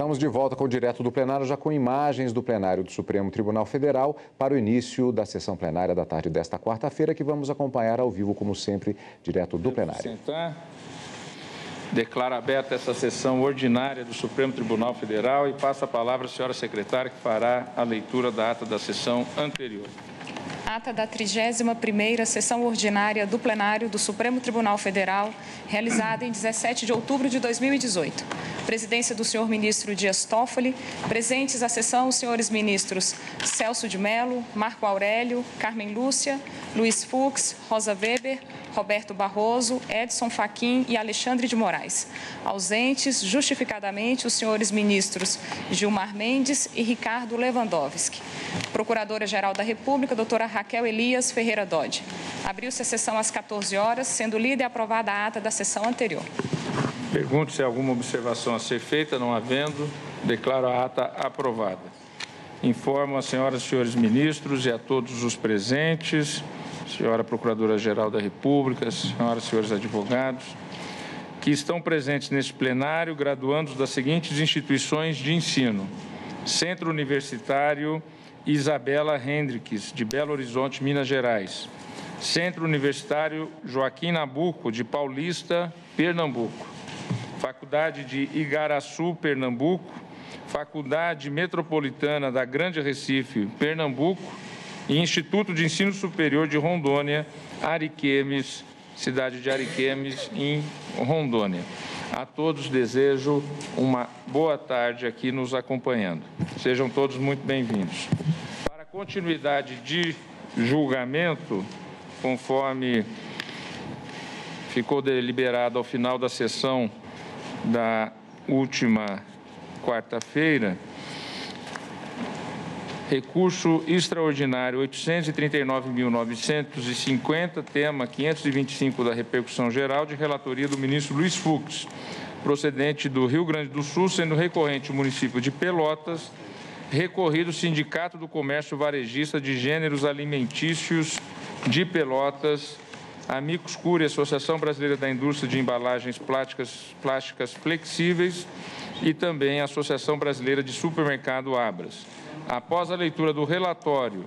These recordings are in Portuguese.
Estamos de volta com o Direto do Plenário, já com imagens do plenário do Supremo Tribunal Federal para o início da sessão plenária da tarde desta quarta-feira, que vamos acompanhar ao vivo, como sempre, direto do plenário. Sentar. Declaro aberta essa sessão ordinária do Supremo Tribunal Federal e passo a palavra à senhora secretária, que fará a leitura da ata da sessão anterior. Ata da 31ª Sessão Ordinária do Plenário do Supremo Tribunal Federal, realizada em 17 de outubro de 2018. Presidência do senhor ministro Dias Toffoli. Presentes à sessão os senhores ministros Celso de Mello, Marco Aurélio, Carmen Lúcia, Luiz Fux, Rosa Weber, Roberto Barroso, Edson Fachin e Alexandre de Moraes. Ausentes, justificadamente, os senhores ministros Gilmar Mendes e Ricardo Lewandowski. Procuradora-Geral da República, doutora Raquel Elias Ferreira Dodge. Abriu-se a sessão às 14 horas, sendo lida e aprovada a ata da sessão anterior. Pergunto se há alguma observação a ser feita. Não havendo, declaro a ata aprovada. Informo as senhoras e senhores ministros e a todos os presentes, senhora Procuradora-Geral da República, senhoras e senhores advogados, que estão presentes neste plenário graduandos das seguintes instituições de ensino: Centro Universitário Isabela Hendricks, de Belo Horizonte, Minas Gerais; Centro Universitário Joaquim Nabuco, de Paulista, Pernambuco; Faculdade de Igaraçu, Pernambuco; Faculdade Metropolitana da Grande Recife, Pernambuco; e Instituto de Ensino Superior de Rondônia, Ariquemes, cidade de Ariquemes, em Rondônia. A todos desejo uma boa tarde aqui nos acompanhando. Sejam todos muito bem-vindos. Para continuidade de julgamento, conforme ficou deliberado ao final da sessão da última quarta-feira, recurso extraordinário 839.950, tema 525 da repercussão geral, de relatoria do ministro Luiz Fux, procedente do Rio Grande do Sul, sendo recorrente o município de Pelotas, recorrido o Sindicato do Comércio Varejista de Gêneros Alimentícios de Pelotas, Amicus Curiae, Associação Brasileira da Indústria de Embalagens Plásticas Flexíveis, e também a Associação Brasileira de Supermercado Abras. Após a leitura do relatório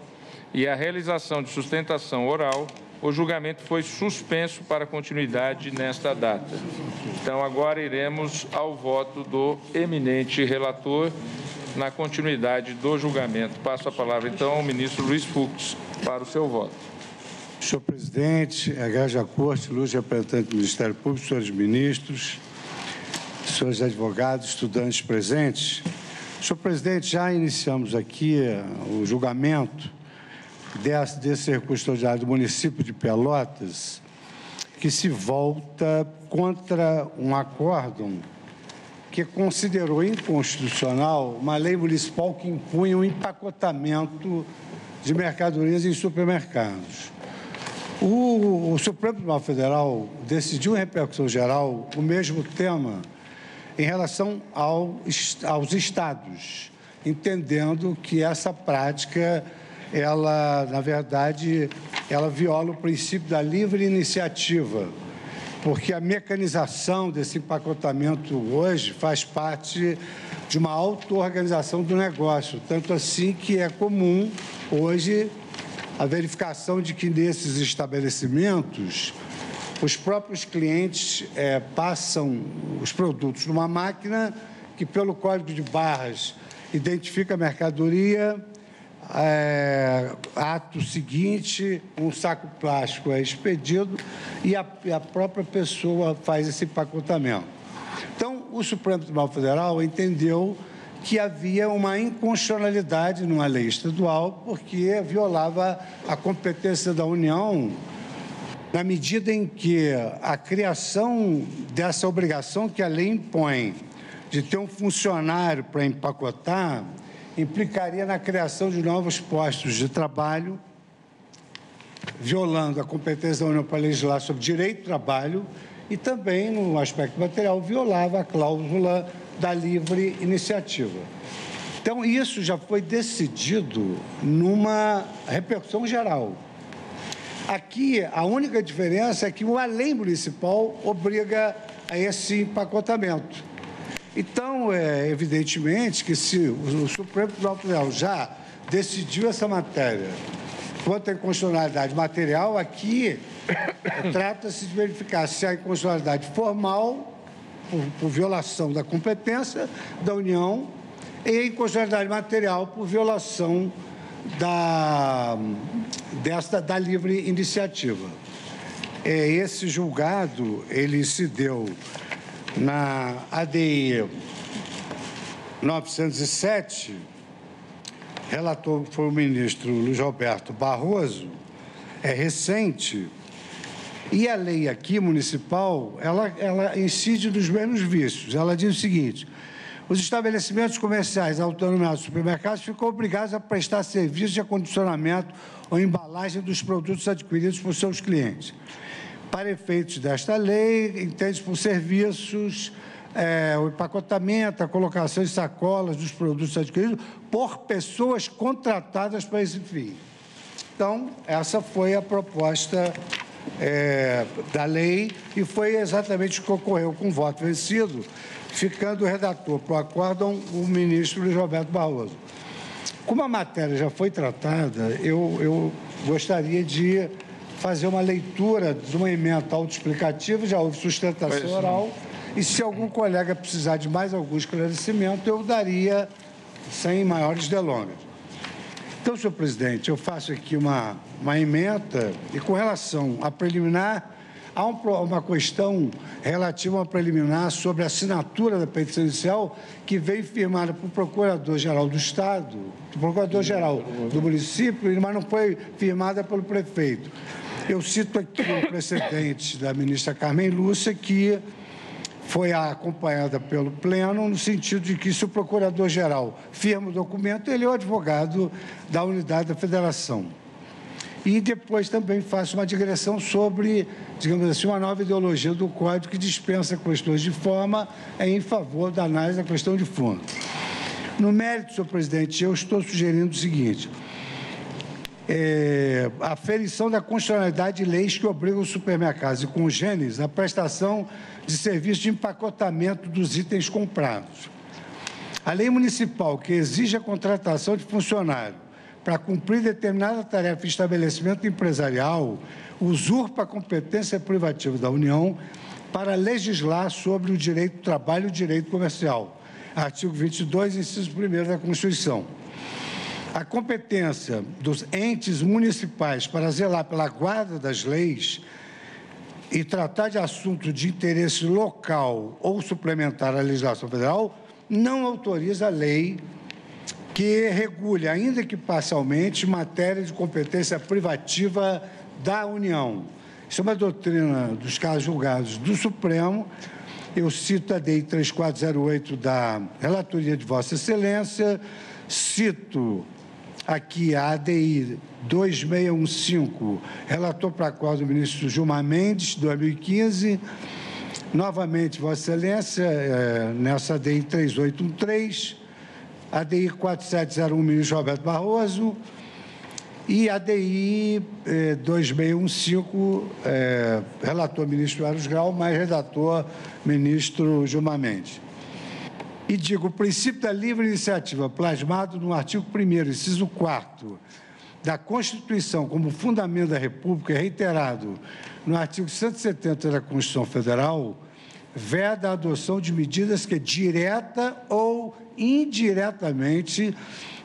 e a realização de sustentação oral, o julgamento foi suspenso para continuidade nesta data. Então, agora iremos ao voto do eminente relator na continuidade do julgamento. Passo a palavra, então, ao ministro Luiz Fux para o seu voto. Senhor presidente, egregia à Corte, luz representante do Ministério Público, senhores ministros, senhores advogados, estudantes presentes. Senhor presidente, já iniciamos aqui o julgamento desse recurso extraordinário do município de Pelotas, que se volta contra um acórdão que considerou inconstitucional uma lei municipal que impunha um empacotamento de mercadorias em supermercados. O Supremo Tribunal Federal decidiu em repercussão geral o mesmo tema em relação aos estados, entendendo que essa prática, ela, na verdade, ela viola o princípio da livre iniciativa, porque a mecanização desse empacotamento hoje faz parte de uma auto-organização do negócio, tanto assim que é comum hoje a verificação de que nesses estabelecimentos os próprios clientes passam os produtos numa máquina que, pelo código de barras, identifica a mercadoria, ato seguinte, um saco plástico é expedido e a própria pessoa faz esse empacotamento. Então, o Supremo Tribunal Federal entendeu que havia uma inconstitucionalidade numa lei estadual, porque violava a competência da União, na medida em que a criação dessa obrigação que a lei impõe de ter um funcionário para empacotar implicaria na criação de novos postos de trabalho, violando a competência da União para legislar sobre direito do trabalho e também, no aspecto material, violava a cláusula da livre iniciativa. Então, isso já foi decidido numa repercussão geral. Aqui, a única diferença é que a lei municipal obriga a esse empacotamento. Então, evidentemente que se o Supremo Tribunal Federal já decidiu essa matéria quanto à inconstitucionalidade material, aqui trata-se de verificar se há inconstitucionalidade formal, por violação da competência da União, e a inconstitucionalidade material por violação da livre iniciativa. Esse julgado, ele se deu na ADI 907, relator foi o ministro Luiz Roberto Barroso, é recente, e a lei aqui municipal, ela incide nos mesmos vícios. Ela diz o seguinte: os estabelecimentos comerciais autonomizados de supermercados ficam obrigados a prestar serviço de acondicionamento ou embalagem dos produtos adquiridos por seus clientes. Para efeitos desta lei, entende por serviços o empacotamento, a colocação em sacolas dos produtos adquiridos por pessoas contratadas para esse fim. Então, essa foi a proposta da lei e foi exatamente o que ocorreu com o voto vencido, ficando o redator para o acórdão o ministro Luiz Roberto Barroso. Como a matéria já foi tratada, eu gostaria de fazer uma leitura de uma emenda autoexplicativa, já houve sustentação oral, e se algum colega precisar de mais algum esclarecimento, eu daria sem maiores delongas. Então, senhor presidente, eu faço aqui uma emenda e com relação à preliminar, há uma questão relativa a uma preliminar sobre a assinatura da petição inicial que veio firmada por Procurador-Geral do Estado, Procurador-Geral do município, mas não foi firmada pelo prefeito. Eu cito aqui o precedente da ministra Carmen Lúcia, que foi acompanhada pelo Pleno, no sentido de que, se o Procurador-Geral firma o documento, ele é o advogado da unidade da Federação. E depois também faço uma digressão sobre, digamos assim, uma nova ideologia do Código que dispensa questões de forma em favor da análise da questão de fundo. No mérito, senhor presidente, eu estou sugerindo o seguinte: a aferição da constitucionalidade de leis que obrigam os supermercados e congêneres à prestação de serviço de empacotamento dos itens comprados. A lei municipal que exige a contratação de funcionário para cumprir determinada tarefa em estabelecimento empresarial usurpa a competência privativa da União para legislar sobre o direito do trabalho e o direito comercial. Artigo 22, inciso 1º da Constituição. A competência dos entes municipais para zelar pela guarda das leis e tratar de assuntos de interesse local ou suplementar à legislação federal não autoriza a lei que regule, ainda que parcialmente, matéria de competência privativa da União. Isso é uma doutrina dos casos julgados do Supremo. Eu cito a DI 3408 da relatoria de Vossa Excelência, cito aqui a ADI 2615, relator para a qual do ministro Gilmar Mendes, 2015. Novamente, Vossa Excelência, nessa ADI 3813, ADI 4701, ministro Roberto Barroso, e ADI 2615, relator ministro Eros Grau, mais redator ministro Gilmar Mendes. E digo, o princípio da livre iniciativa, plasmado no artigo 1º, inciso 4º, da Constituição como fundamento da República, reiterado no artigo 170 da Constituição Federal, veda a adoção de medidas que, direta ou indiretamente,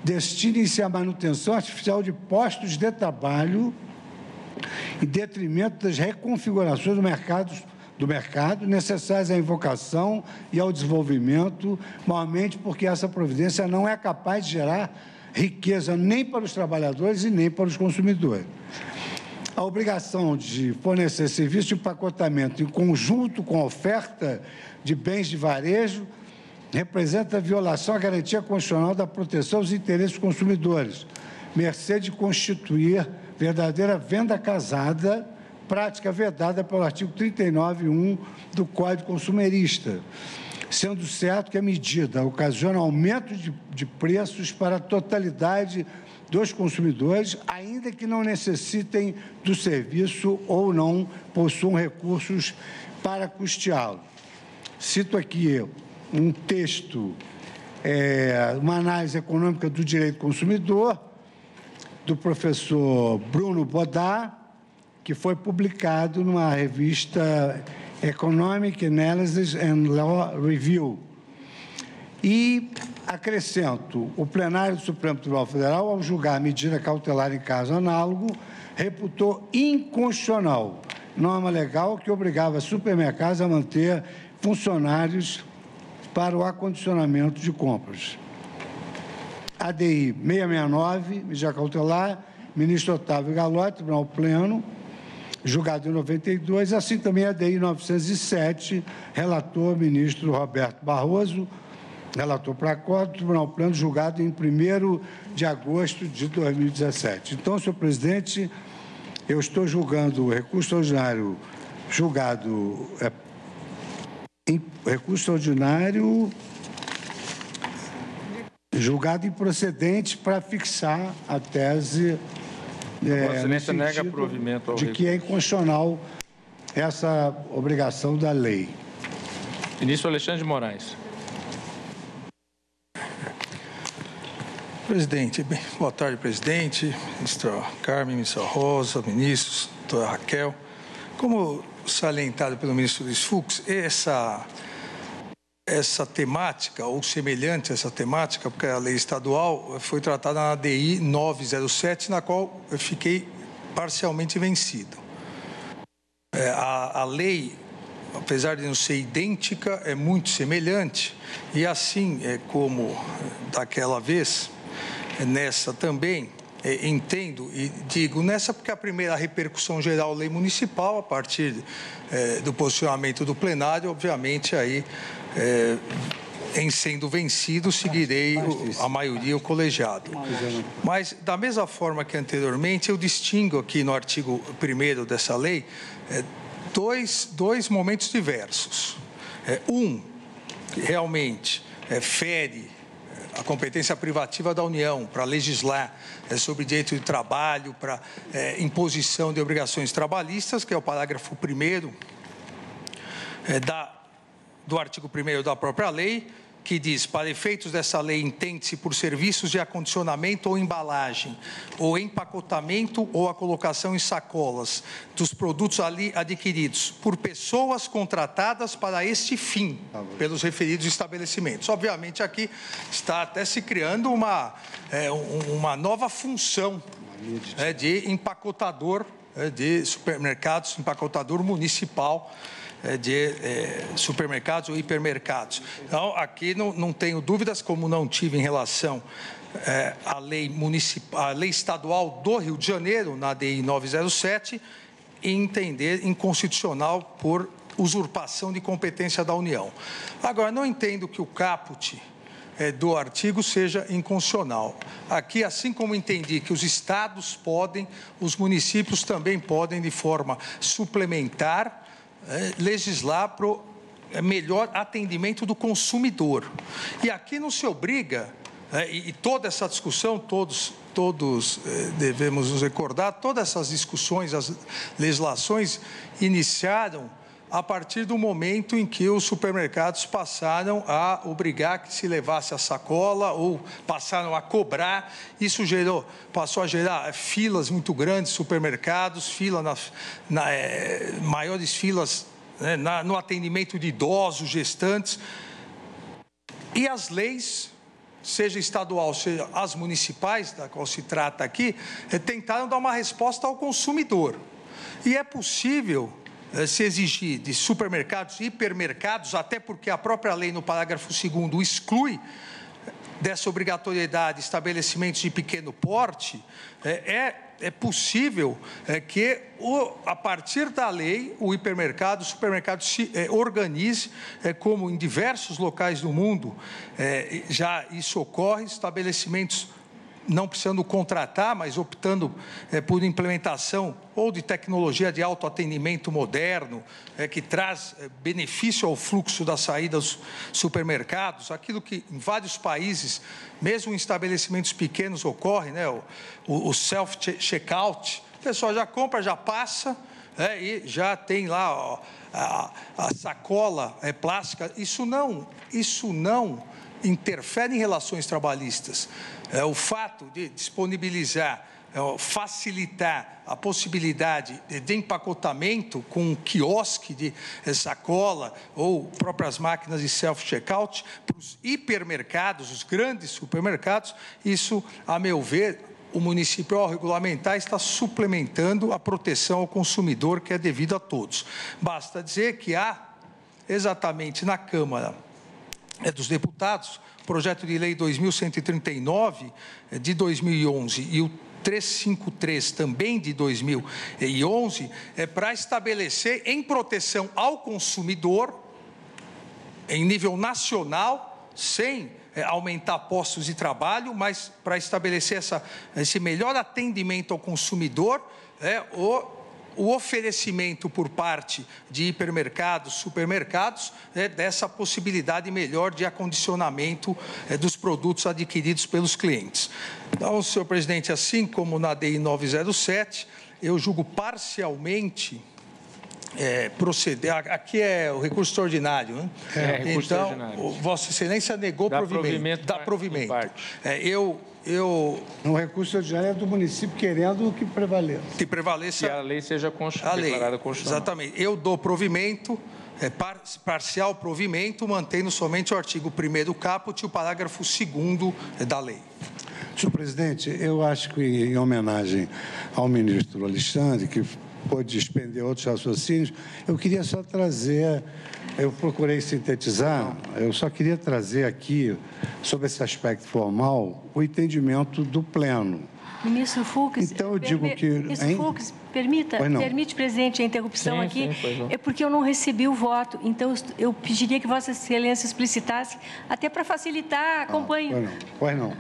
destinem-se à manutenção artificial de postos de trabalho em detrimento das reconfigurações do mercado necessárias à invocação e ao desenvolvimento, normalmente porque essa providência não é capaz de gerar riqueza nem para os trabalhadores e nem para os consumidores. A obrigação de fornecer serviço de empacotamento em conjunto com a oferta de bens de varejo representa a violação à garantia constitucional da proteção dos interesses dos consumidores, mercê de constituir verdadeira venda casada, prática vedada pelo artigo 39.1 do Código Consumerista, sendo certo que a medida ocasiona aumento de preços para a totalidade dos consumidores, ainda que não necessitem do serviço ou não possuam recursos para custeá-lo. Cito aqui um texto, uma análise econômica do direito do consumidor, do professor Bruno Bodar, que foi publicado numa revista Economic Analysis and Law Review. E acrescento, o plenário do Supremo Tribunal Federal, ao julgar a medida cautelar em caso análogo, reputou inconstitucional norma legal que obrigava supermercados a manter funcionários para o acondicionamento de compras. ADI 669, medida cautelar, ministro Otávio Galotti, Tribunal Pleno, julgado em 92, assim também a ADI 907, relator ministro Roberto Barroso, relator para acordo, Tribunal Pleno, julgado em 1º de agosto de 2017. Então, senhor presidente, eu estou julgando o recurso extraordinário julgado improcedente para fixar a tese Excelência nega provimento ao de que é inconstitucional essa obrigação da lei. Ministro Alexandre de Moraes. Presidente, boa tarde, presidente, ministra Carmen, ministra Rosa, ministros, doutora Raquel. Como salientado pelo ministro Luiz Fux, essa temática, ou semelhante a essa temática, porque a lei estadual foi tratada na ADI 907, na qual eu fiquei parcialmente vencido. A lei, apesar de não ser idêntica, é muito semelhante, e assim como daquela vez, nessa também, entendo e digo nessa porque a primeira repercussão geral lei municipal, a partir do posicionamento do plenário, obviamente aí, em sendo vencido, seguirei a maioria, o colegiado. Mas, da mesma forma que anteriormente, eu distingo aqui no artigo 1º dessa lei dois momentos diversos. Que realmente fere a competência privativa da União para legislar sobre direito de trabalho, para imposição de obrigações trabalhistas, que é o parágrafo 1º do artigo 1º da própria lei, que diz: para efeitos dessa lei, entende-se por serviços de acondicionamento ou embalagem, ou empacotamento ou a colocação em sacolas dos produtos ali adquiridos por pessoas contratadas para este fim, pelos referidos estabelecimentos. Obviamente, aqui está até se criando uma nova função de empacotador de supermercados, empacotador municipal, de supermercados ou hipermercados. Então, aqui não tenho dúvidas, como não tive em relação à lei municipal, à lei estadual do Rio de Janeiro, na ADI 907, e entender inconstitucional por usurpação de competência da União. Agora, não entendo que o caput do artigo seja inconstitucional. Aqui, assim como entendi que os estados podem, os municípios também podem, de forma suplementar, legislar para o melhor atendimento do consumidor. E aqui não se obriga, e toda essa discussão, todos devemos nos recordar, todas essas discussões, as legislações iniciaram a partir do momento em que os supermercados passaram a obrigar que se levasse a sacola ou passaram a cobrar. Isso passou a gerar filas muito grandes, supermercados, maiores filas no atendimento de idosos, gestantes. E as leis, seja estadual, seja as municipais, da qual se trata aqui, tentaram dar uma resposta ao consumidor. E é possível se exigir de supermercados e hipermercados, até porque a própria lei no parágrafo 2º exclui dessa obrigatoriedade estabelecimentos de pequeno porte, é possível que, a partir da lei, o supermercado se organize, como em diversos locais do mundo já isso ocorre, estabelecimentos não precisando contratar, mas optando por implementação ou de tecnologia de autoatendimento moderno, que traz benefício ao fluxo da saída dos supermercados, aquilo que em vários países, mesmo em estabelecimentos pequenos, ocorre, o self-checkout. O pessoal já compra, já passa, e já tem lá ó, a sacola plástica. Isso não interfere em relações trabalhistas. O fato de disponibilizar, facilitar a possibilidade de empacotamento com um quiosque de sacola ou próprias máquinas de self-checkout para os hipermercados, os grandes supermercados, isso, a meu ver, o município, ao regulamentar, está suplementando a proteção ao consumidor que é devida a todos. Basta dizer que há, exatamente na Câmara dos Deputados, o projeto de lei 2139 de 2011 e o 353 também de 2011, para estabelecer em proteção ao consumidor, em nível nacional, sem aumentar postos de trabalho, mas para estabelecer esse melhor atendimento ao consumidor, o oferecimento por parte de hipermercados, supermercados, dessa possibilidade melhor de acondicionamento dos produtos adquiridos pelos clientes. Então, senhor presidente, assim como na DI 907, eu julgo parcialmente proceder. Aqui é o recurso extraordinário, né? Recurso então, extraordinário. Vossa Excelência negou provimento. Dá provimento. O recurso extraordinário é do município querendo que prevaleça. Que prevaleça. Que a lei seja declarada constitucional. Exatamente. Eu dou provimento, parcial provimento, mantendo somente o artigo 1º caput e o parágrafo 2º da lei. Senhor presidente, eu acho que, em homenagem ao ministro Alexandre, que pôde expender outros raciocínios, eu queria só trazer, eu procurei sintetizar, eu só queria trazer aqui, sobre esse aspecto formal, o entendimento do pleno. Ministro Fux, então, eu digo que... Ministro Fux, permite, presidente, a interrupção aqui, é porque eu não recebi o voto, então eu pediria que Vossa Excelência explicitasse, até para facilitar, acompanhe. Pois não.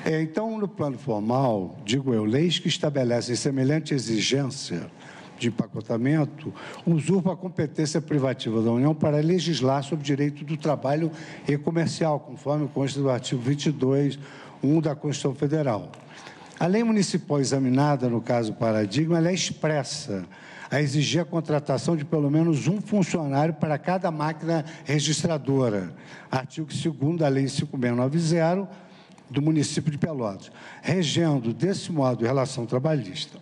Então, no plano formal, digo eu, leis que estabelecem semelhante exigência de empacotamento usurpa a competência privativa da União para legislar sobre o direito do trabalho e comercial, conforme consta do artigo 22, 1 da Constituição Federal. A lei municipal examinada, no caso paradigma, ela é expressa a exigir a contratação de pelo menos um funcionário para cada máquina registradora. Artigo 2º da Lei 5690 do município de Pelotas, regendo, desse modo, a relação trabalhista.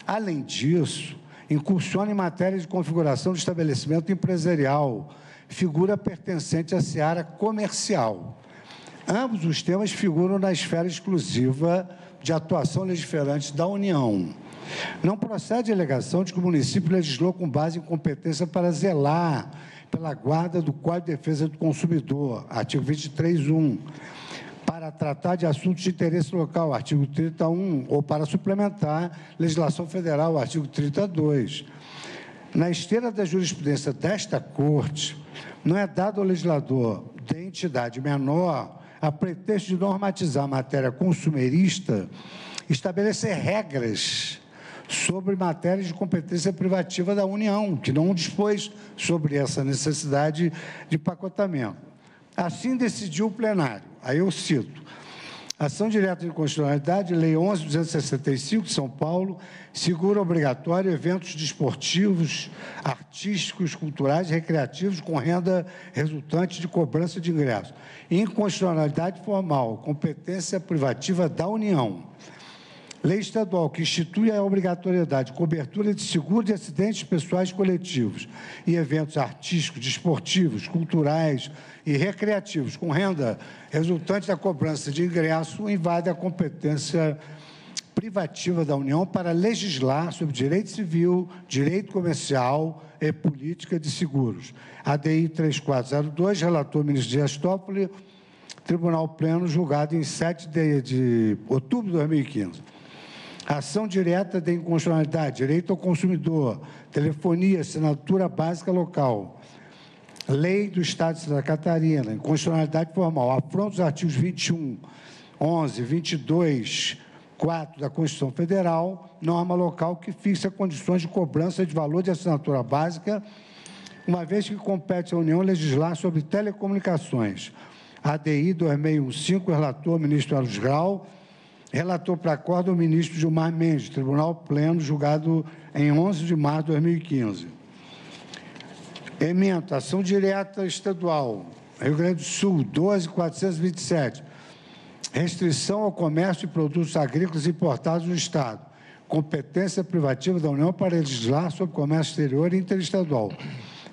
Além disso, incursiona em matéria de configuração do estabelecimento empresarial, figura pertencente à seara comercial. Ambos os temas figuram na esfera exclusiva de atuação legiferante da União. Não procede a alegação de que o município legislou com base em competência para zelar pela guarda do Código de Defesa do Consumidor, artigo 23.1, para tratar de assuntos de interesse local, artigo 31, ou para suplementar legislação federal, artigo 32. Na esteira da jurisprudência desta Corte, não é dado ao legislador de entidade menor, a pretexto de normatizar a matéria consumerista, estabelecer regras sobre matérias de competência privativa da União, que não dispôs sobre essa necessidade de empacotamento. Assim decidiu o plenário. Aí eu cito: ação direta de constitucionalidade, Lei 11.265 de São Paulo, segura obrigatório eventos desportivos, artísticos, culturais e recreativos com renda resultante de cobrança de ingressos. Inconstitucionalidade formal, competência privativa da União. Lei estadual que institui a obrigatoriedade de cobertura de seguro de acidentes pessoais coletivos e eventos artísticos, desportivos, culturais e recreativos com renda resultante da cobrança de ingresso invade a competência privativa da União para legislar sobre direito civil, direito comercial e política de seguros. ADI 3402, relator ministro Dias Toffoli, Tribunal Pleno, julgado em 7 de outubro de 2015. Ação direta de inconstitucionalidade, direito ao consumidor, telefonia, assinatura básica local. Lei do Estado de Santa Catarina, inconstitucionalidade formal, afronta os artigos 21, 11, 22, 4 da Constituição Federal, norma local que fixa condições de cobrança de valor de assinatura básica, uma vez que compete à União legislar sobre telecomunicações. ADI 2615, relator ministro Carlos Grau, Relator para acordo o ministro Gilmar Mendes, Tribunal Pleno, julgado em 11 de março de 2015. Ementa, ação direta estadual, Rio Grande do Sul, 12.427. Restrição ao comércio de produtos agrícolas importados no Estado. Competência privativa da União para legislar sobre comércio exterior e interestadual.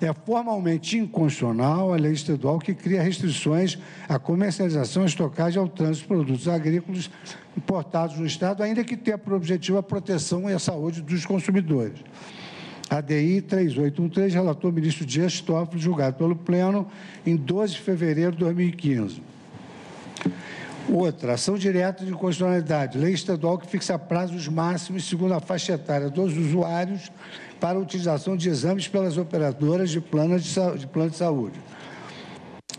É formalmente inconstitucional a lei estadual que cria restrições à comercialização, estocagem e ao trânsito de produtos agrícolas importados no Estado, ainda que tenha por objetivo a proteção e a saúde dos consumidores. ADI 3813, relator o ministro Dias Toffoli, julgado pelo Pleno em 12 de fevereiro de 2015. Outra, ação direta de inconstitucionalidade, lei estadual que fixa prazos máximos segundo a faixa etária dos usuários para a utilização de exames pelas operadoras de plano de saúde.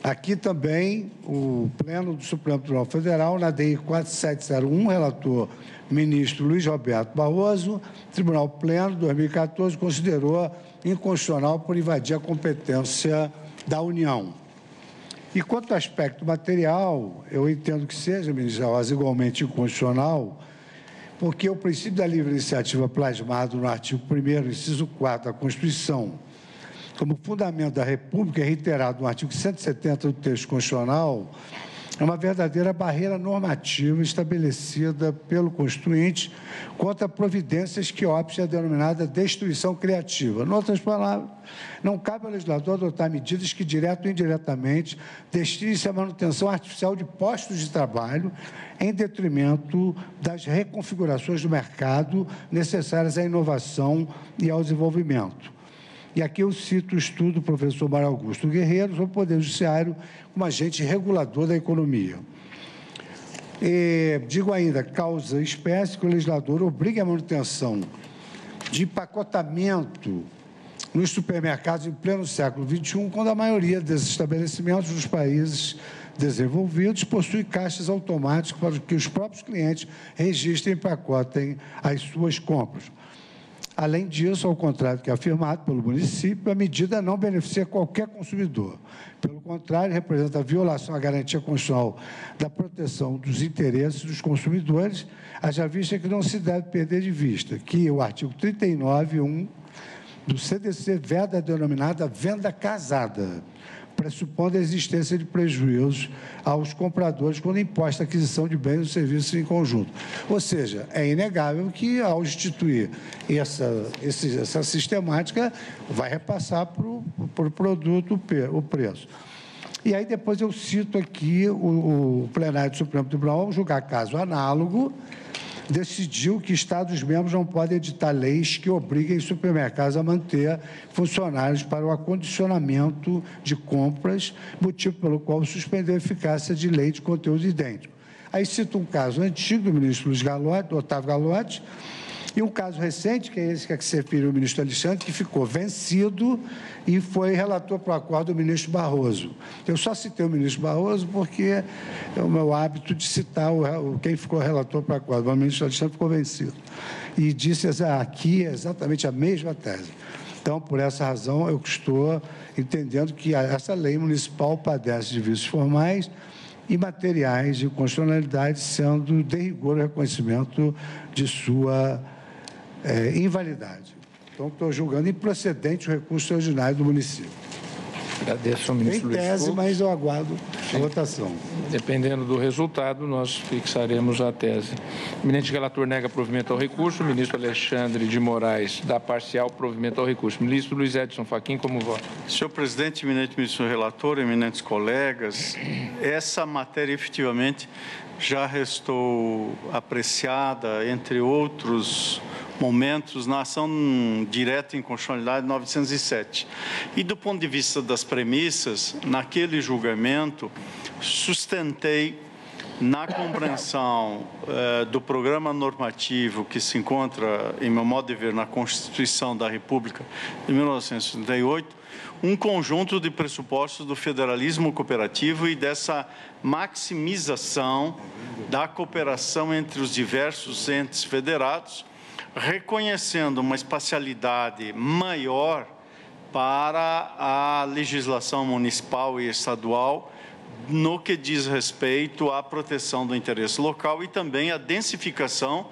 Aqui também o Pleno do Supremo Tribunal Federal, na DI 4701, relator ministro Luiz Roberto Barroso, Tribunal Pleno, 2014, considerou inconstitucional por invadir a competência da União. E quanto ao aspecto material, eu entendo que seja, ministro Rosa, igualmente inconstitucional, porque o princípio da livre iniciativa plasmado no artigo 1º, inciso 4 da Constituição, como fundamento da República, é reiterado no artigo 170 do texto constitucional, é uma verdadeira barreira normativa estabelecida pelo Constituinte contra providências que optem a denominada destruição criativa. Em outras palavras, não cabe ao legislador adotar medidas que, direto ou indiretamente, destinem-se à manutenção artificial de postos de trabalho em detrimento das reconfigurações do mercado necessárias à inovação e ao desenvolvimento. E aqui eu cito o estudo do professor Mário Augusto Guerreiro sobre o Poder Judiciário como agente regulador da economia. E, digo ainda, causa espécie que o legislador obrigue a manutenção de empacotamento nos supermercados em pleno século XXI, quando a maioria desses estabelecimentos dos países desenvolvidos possui caixas automáticas para que os próprios clientes registrem e empacotem as suas compras. Além disso, ao contrário do que é afirmado pelo município, a medida não beneficia qualquer consumidor. Pelo contrário, representa a violação à garantia constitucional da proteção dos interesses dos consumidores, haja vista que não se deve perder de vista que o artigo 39.1 do CDC veda a denominada venda casada, pressupondo a existência de prejuízos aos compradores quando imposta a aquisição de bens ou serviços em conjunto. Ou seja, é inegável que, ao instituir essa sistemática, vai repassar para o produto o preço. E aí depois eu cito aqui o plenário do Supremo Tribunal, ao julgar caso análogo, decidiu que Estados-membros não podem editar leis que obriguem supermercados a manter funcionários para o acondicionamento de compras, motivo pelo qual suspendeu a eficácia de lei de conteúdo idêntico. Aí cito um caso antigo do ministro Luiz Galotti, do Otávio Galotti, e um caso recente, que é esse que se refere ao ministro Alexandre, que ficou vencido e foi relator para o acordo do ministro Barroso. Eu só citei o ministro Barroso porque é o meu hábito de citar quem ficou relator para o acordo. O ministro Alexandre ficou vencido. E disse aqui exatamente a mesma tese. Então, por essa razão, eu estou entendendo que essa lei municipal padece de vícios formais e materiais de constitucionalidade, sendo de rigor o reconhecimento de sua invalidade. Então, estou julgando improcedente o recurso ordinário do município. Agradeço ao ministro Luiz Fux. Em tese, mas eu aguardo a votação. Dependendo do resultado, nós fixaremos a tese. O eminente relator nega provimento ao recurso. O ministro Alexandre de Moraes dá parcial provimento ao recurso. Ministro Luiz Edson Fachin, como vota? Senhor presidente, eminente ministro relator, eminentes colegas, essa matéria efetivamente já restou apreciada, entre outros momentos, na ação direta em constitucionalidade 907. E do ponto de vista das premissas, naquele julgamento, sustentei na compreensão do programa normativo que se encontra, em meu modo de ver, na Constituição da República de 1978, um conjunto de pressupostos do federalismo cooperativo e dessa maximização da cooperação entre os diversos entes federados, reconhecendo uma espacialidade maior para a legislação municipal e estadual no que diz respeito à proteção do interesse local e também à densificação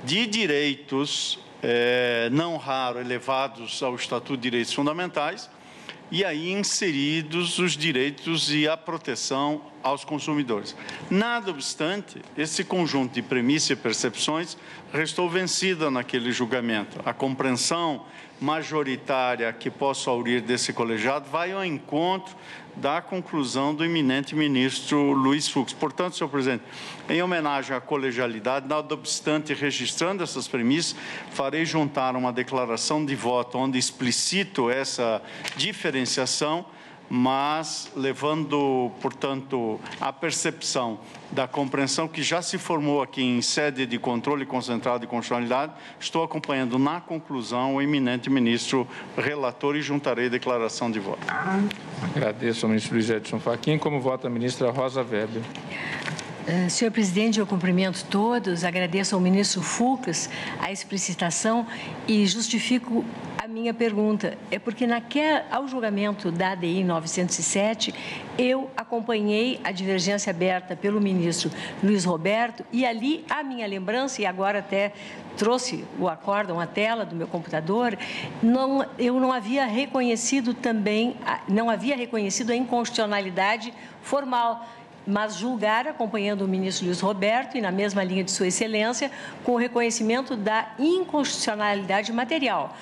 de direitos não raro elevados ao Estatuto de Direitos Fundamentais e aí inseridos os direitos e a proteção aos consumidores. Nada obstante, esse conjunto de premissas e percepções restou vencida naquele julgamento. A compreensão majoritária que posso aurir desse colegiado vai ao encontro da conclusão do eminente ministro Luiz Fux. Portanto, senhor presidente, em homenagem à colegialidade, nada obstante, registrando essas premissas, farei juntar uma declaração de voto onde explicito essa diferenciação, mas levando, portanto, a percepção da compreensão que já se formou aqui em sede de controle concentrado de constitucionalidade, estou acompanhando na conclusão o eminente ministro relator e juntarei declaração de voto. Agradeço ao ministro Luiz Edson Fachin. Como vota a ministra Rosa Weber? Senhor presidente, eu cumprimento todos, agradeço ao ministro Fux a explicitação e justifico a minha pergunta. É porque ao julgamento da ADI 907, eu acompanhei a divergência aberta pelo ministro Luiz Roberto e ali a minha lembrança, e agora até trouxe o acórdão à tela do meu computador, eu não havia reconhecido a inconstitucionalidade formal, mas julgar, acompanhando o ministro Luiz Roberto e na mesma linha de Sua Excelência, com o reconhecimento da inconstitucionalidade material.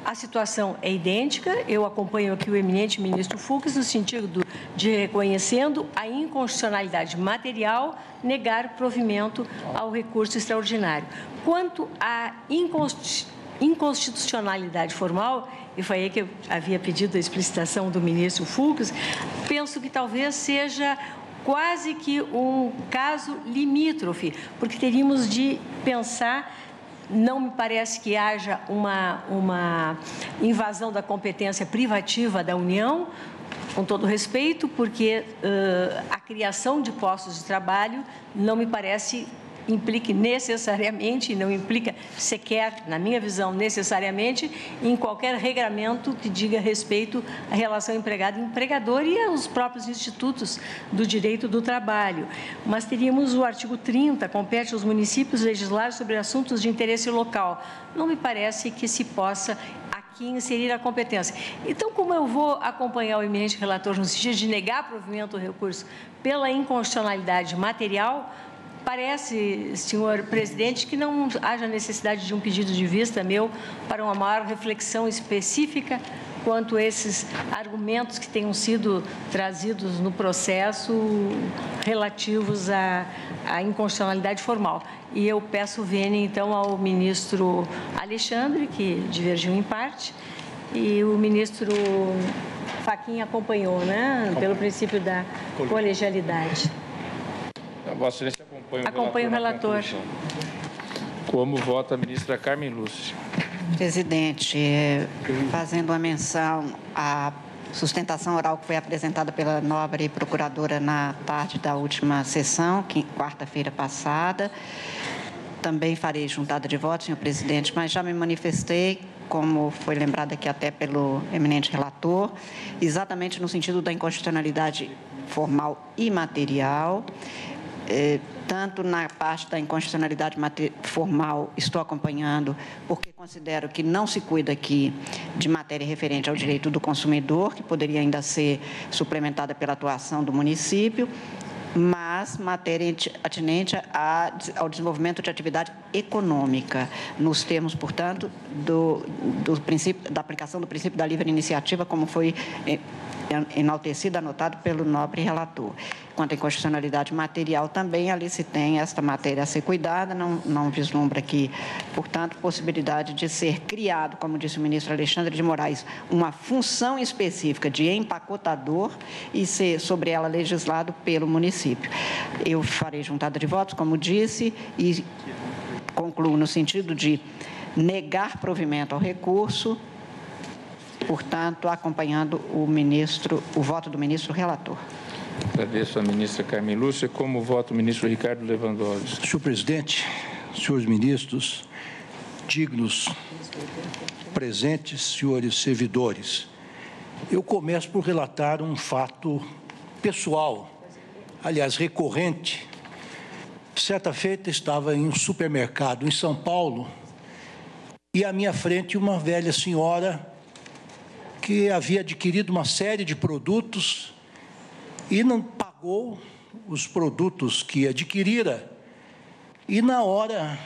A situação é idêntica, eu acompanho aqui o eminente ministro Fux no sentido de, reconhecendo a inconstitucionalidade material, negar provimento ao recurso extraordinário. Quanto à inconstitucionalidade formal, e foi aí que eu havia pedido a explicitação do ministro Fux, penso que talvez seja quase que um caso limítrofe, porque teríamos de pensar, não me parece que haja uma invasão da competência privativa da União, com todo respeito, porque a criação de postos de trabalho não me parece implique necessariamente, e não implica sequer, na minha visão, necessariamente, em qualquer regramento que diga respeito à relação empregado-empregador e aos próprios institutos do direito do trabalho. Mas teríamos o artigo 30, compete aos municípios legislar sobre assuntos de interesse local. Não me parece que se possa aqui inserir a competência. Então, como eu vou acompanhar o eminente relator no sentido de negar provimento ao recurso pela inconstitucionalidade material, parece, senhor presidente, que não haja necessidade de um pedido de vista meu para uma maior reflexão específica quanto a esses argumentos que tenham sido trazidos no processo relativos à inconstitucionalidade formal. E eu peço vênia, então, ao ministro Alexandre, que divergiu em parte, e o ministro Fachin acompanhou, né, pelo princípio da colegialidade. Vossa Excelência acompanha o relator. Como vota a ministra Carmen Lúcia? Presidente, fazendo uma menção à sustentação oral que foi apresentada pela nobre procuradora na tarde da última sessão, quarta-feira passada, também farei juntada de votos, senhor presidente, mas já me manifestei, como foi lembrado aqui até pelo eminente relator, exatamente no sentido da inconstitucionalidade formal e material. Tanto na parte da inconstitucionalidade formal estou acompanhando, porque considero que não se cuida aqui de matéria referente ao direito do consumidor, que poderia ainda ser suplementada pela atuação do município, mas matéria atinente ao desenvolvimento de atividade econômica, nos termos, portanto, da aplicação do princípio da livre iniciativa, como foi enaltecido, anotado pelo nobre relator. Quanto à inconstitucionalidade material, também ali se tem esta matéria a ser cuidada, não vislumbra aqui, portanto, possibilidade de ser criado, como disse o ministro Alexandre de Moraes, uma função específica de empacotador e ser sobre ela legislado pelo município. Eu farei juntada de votos, como disse, e concluo no sentido de negar provimento ao recurso, portanto, acompanhando o voto do ministro relator. Agradeço à ministra Carmen Lúcia. Como vota o ministro Ricardo Lewandowski? Senhor presidente, senhores ministros, dignos presentes, senhores servidores, eu começo por relatar um fato pessoal aliás, recorrente. Certa feita estava em um supermercado em São Paulo e à minha frente uma velha senhora que havia adquirido uma série de produtos e não pagou os produtos que adquirira. E na hora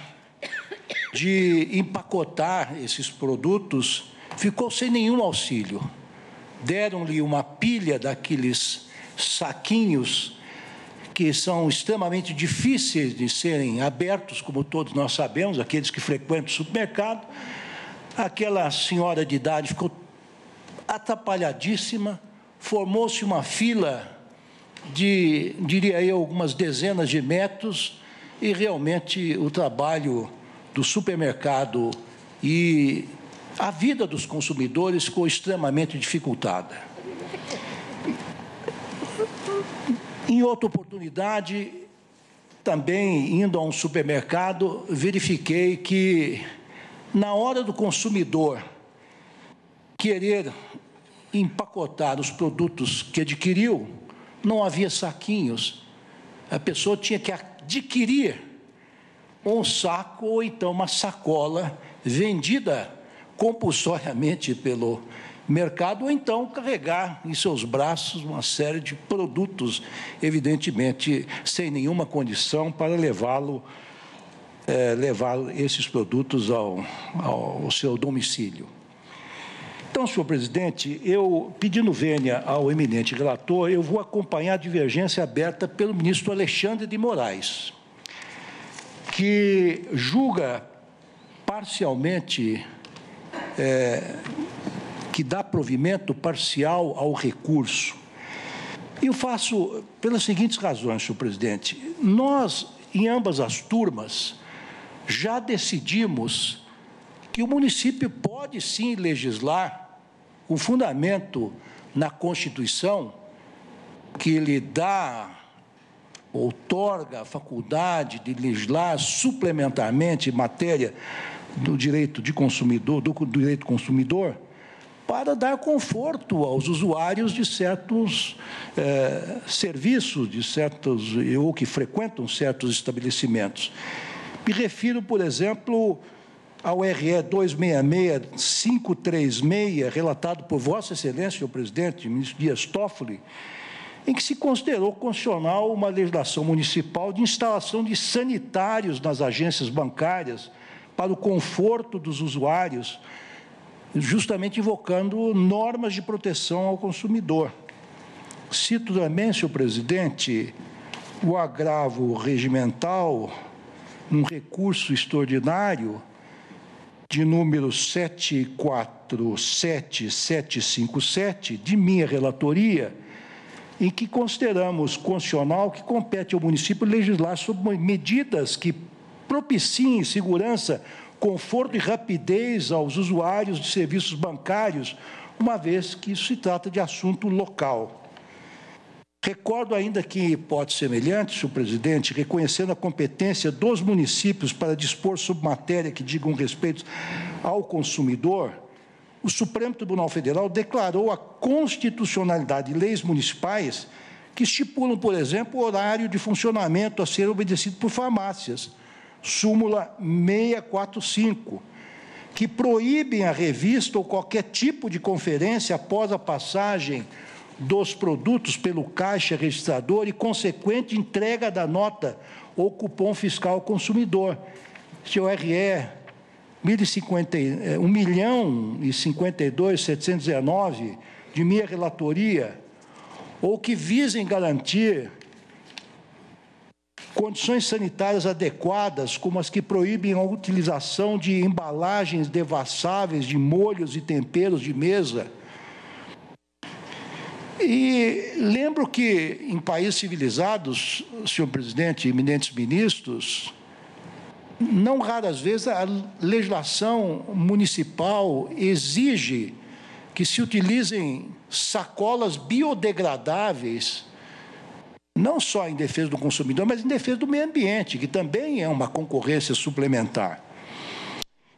de empacotar esses produtos, ficou sem nenhum auxílio. Deram-lhe uma pilha daqueles saquinhos que são extremamente difíceis de serem abertos, como todos nós sabemos, aqueles que frequentam o supermercado. Aquela senhora de idade ficou atrapalhadíssima, formou-se uma fila de, diria eu, algumas dezenas de metros, e realmente o trabalho do supermercado e a vida dos consumidores ficou extremamente dificultada. Em outra oportunidade, também indo a um supermercado, verifiquei que, na hora do consumidor querer empacotar os produtos que adquiriu, não havia saquinhos. A pessoa tinha que adquirir um saco ou então uma sacola vendida compulsoriamente pelo mercado, ou então carregar em seus braços uma série de produtos, evidentemente sem nenhuma condição para levar esses produtos ao seu domicílio. Então, senhor presidente, eu, pedindo vênia ao eminente relator, eu vou acompanhar a divergência aberta pelo ministro Alexandre de Moraes, que julga parcialmente, que dá provimento parcial ao recurso. E eu faço pelas seguintes razões, senhor presidente. Nós, em ambas as turmas, já decidimos que o município pode sim legislar com fundamento na Constituição, que lhe dá, outorga a faculdade de legislar suplementarmente em matéria do direito de consumidor, do direito consumidor, para dar conforto aos usuários de certos serviços, ou que frequentam certos estabelecimentos. Me refiro, por exemplo, ao RE 266-536, relatado por Vossa Excelência, senhor presidente, ministro Dias Toffoli, em que se considerou constitucional uma legislação municipal de instalação de sanitários nas agências bancárias para o conforto dos usuários, justamente invocando normas de proteção ao consumidor. Cito também, senhor presidente, o agravo regimental, um recurso extraordinário de número 747757, de minha relatoria, em que consideramos constitucional que compete ao município legislar sobre medidas que propiciem segurança, conforto e rapidez aos usuários de serviços bancários, uma vez que isso se trata de assunto local. Recordo ainda que, em hipótese semelhante, senhor presidente, reconhecendo a competência dos municípios para dispor sobre matéria que digam respeito ao consumidor, o Supremo Tribunal Federal declarou a constitucionalidade de leis municipais que estipulam, por exemplo, o horário de funcionamento a ser obedecido por farmácias, súmula 645, que proíbem a revista ou qualquer tipo de conferência após a passagem dos produtos pelo caixa registrador e consequente entrega da nota ou cupom fiscal ao consumidor. Seu RE 1.052.719, de minha relatoria, ou que visem garantir condições sanitárias adequadas, como as que proíbem a utilização de embalagens devassáveis de molhos e temperos de mesa. E lembro que, em países civilizados, senhor presidente e eminentes ministros, não raras vezes a legislação municipal exige que se utilizem sacolas biodegradáveis, não só em defesa do consumidor, mas em defesa do meio ambiente, que também é uma concorrência suplementar.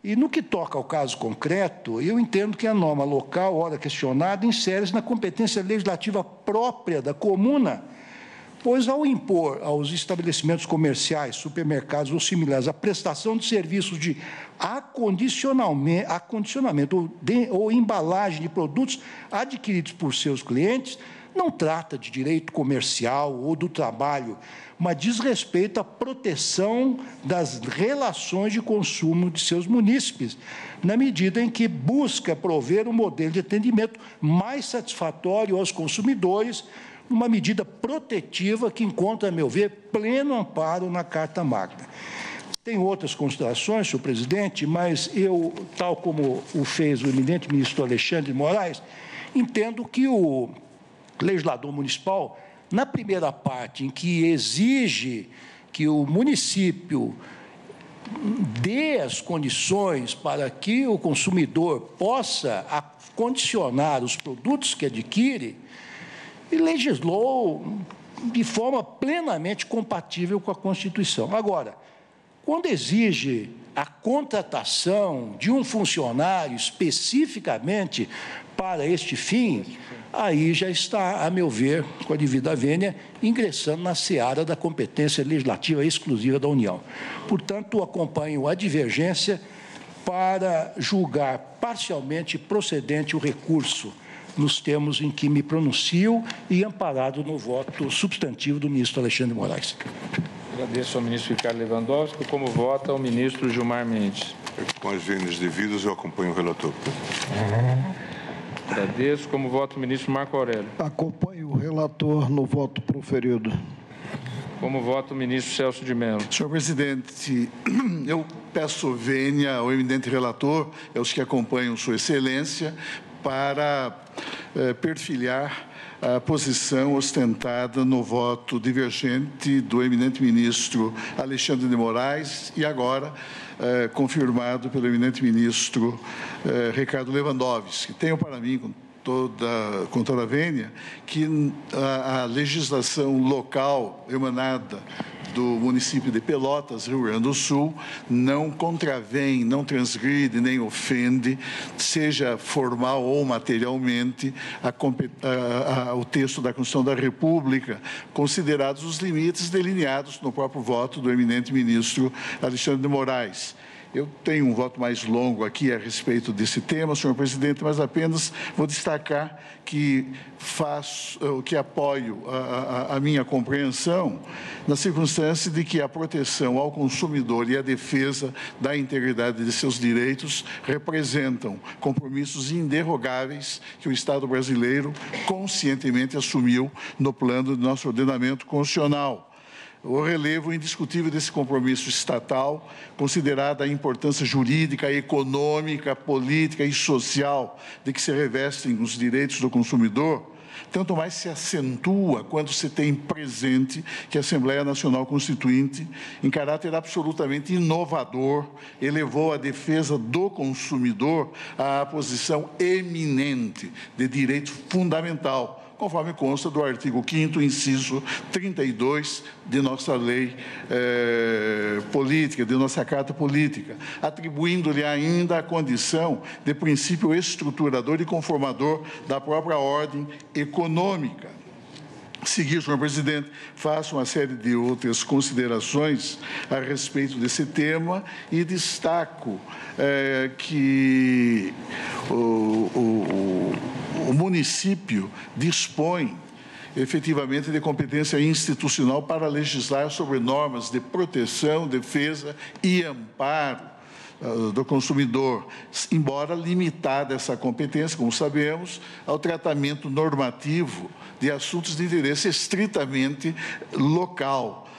E no que toca ao caso concreto, eu entendo que a norma local, ora questionada, insere-se na competência legislativa própria da comuna pois ao impor aos estabelecimentos comerciais, supermercados ou similares a prestação de serviços de acondicionamento ou embalagem de produtos adquiridos por seus clientes, não trata de direito comercial ou do trabalho, mas diz respeito à proteção das relações de consumo de seus munícipes, na medida em que busca prover um modelo de atendimento mais satisfatório aos consumidores, uma medida protetiva que encontra, a meu ver, pleno amparo na Carta Magna. Tem outras considerações, senhor presidente, mas eu, tal como o fez o eminente ministro Alexandre de Moraes, entendo que o legislador municipal, na primeira parte, em que exige que o município dê as condições para que o consumidor possa acondicionar os produtos que adquire, e legislou de forma plenamente compatível com a Constituição. Agora, quando exige a contratação de um funcionário especificamente para este fim, aí já está, a meu ver, com a devida vênia, ingressando na seara da competência legislativa exclusiva da União. Portanto, acompanho a divergência para julgar parcialmente procedente o recurso nos termos em que me pronuncio e amparado no voto substantivo do ministro Alexandre de Moraes. Agradeço ao ministro Ricardo Lewandowski. Como vota o ministro Gilmar Mendes? Com as vênias devidas, eu acompanho o relator. Agradeço. Como vota o ministro Marco Aurélio? Acompanho o relator no voto proferido. Como vota o ministro Celso de Mello? Senhor presidente, eu peço vênia ao eminente relator, aos que acompanham Sua Excelência, para perfilhar a posição ostentada no voto divergente do eminente ministro Alexandre de Moraes e agora confirmado pelo eminente ministro Ricardo Lewandowski. Tenho para mim, com toda a vênia, que a legislação local emanada do município de Pelotas, Rio Grande do Sul, não contravém, não transgride, nem ofende, seja formal ou materialmente, o texto da Constituição da República, considerados os limites delineados no próprio voto do eminente ministro Alexandre de Moraes. Eu tenho um voto mais longo aqui a respeito desse tema, senhor presidente, mas apenas vou destacar que apoio a minha compreensão na circunstância de que a proteção ao consumidor e a defesa da integridade de seus direitos representam compromissos inderrogáveis que o Estado brasileiro conscientemente assumiu no plano do nosso ordenamento constitucional. O relevo indiscutível desse compromisso estatal, considerada a importância jurídica, econômica, política e social de que se revestem os direitos do consumidor, tanto mais se acentua quando se tem presente que a Assembleia Nacional Constituinte, em caráter absolutamente inovador, elevou a defesa do consumidor à posição eminente de direito fundamental, conforme consta do artigo 5º, inciso 32 de nossa lei política, de nossa Carta Política, atribuindo-lhe ainda a condição de princípio estruturador e conformador da própria ordem econômica. Seguir, senhor presidente, faço uma série de outras considerações a respeito desse tema e destaco que o município dispõe efetivamente de competência institucional para legislar sobre normas de proteção, defesa e amparo do consumidor, embora limitada essa competência, como sabemos, ao tratamento normativo de assuntos de interesse estritamente local,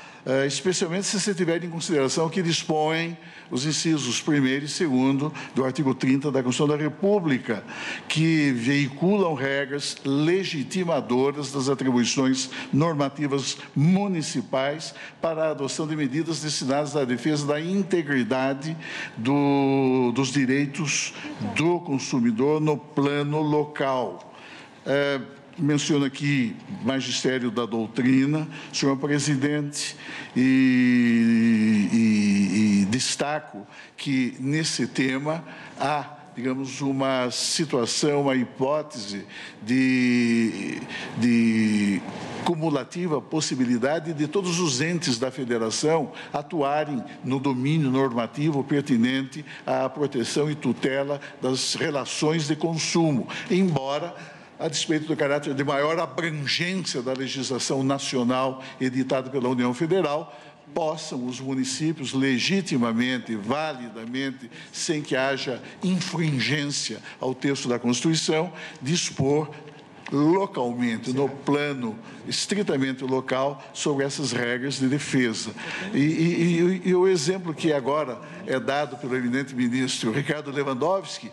especialmente se se tiver em consideração que dispõem os incisos 1º e 2º do artigo 30 da Constituição da República, que veiculam regras legitimadoras das atribuições normativas municipais para a adoção de medidas destinadas à defesa da integridade dos direitos do consumidor no plano local. Menciono aqui magistério da doutrina, senhor presidente, e destaco que nesse tema há, digamos, uma situação, uma hipótese de cumulativa possibilidade de todos os entes da federação atuarem no domínio normativo pertinente à proteção e tutela das relações de consumo, embora, a despeito do caráter de maior abrangência da legislação nacional editada pela União Federal, possam os municípios legitimamente, validamente, sem que haja infringência ao texto da Constituição, dispor localmente, no plano estritamente local, sobre essas regras de defesa. E o exemplo que agora é dado pelo eminente ministro Ricardo Lewandowski,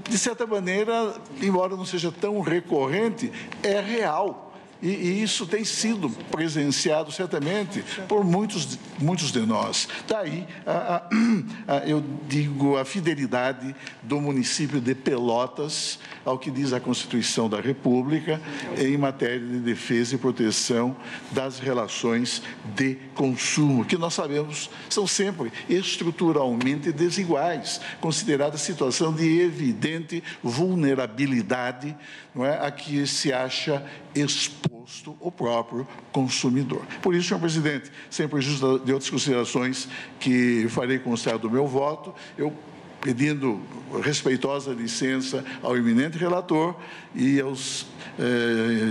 de certa maneira, embora não seja tão recorrente, é real. E isso tem sido presenciado, certamente, por muitos de nós. Daí, eu digo, a fidelidade do município de Pelotas ao que diz a Constituição da República em matéria de defesa e proteção das relações de consumo, que nós sabemos são sempre estruturalmente desiguais, considerada situação de evidente vulnerabilidade, não é, a que se acha exposto o próprio consumidor. Por isso, senhor presidente, sem prejuízo de outras considerações que farei constar do meu voto, eu, pedindo respeitosa licença ao eminente relator e aos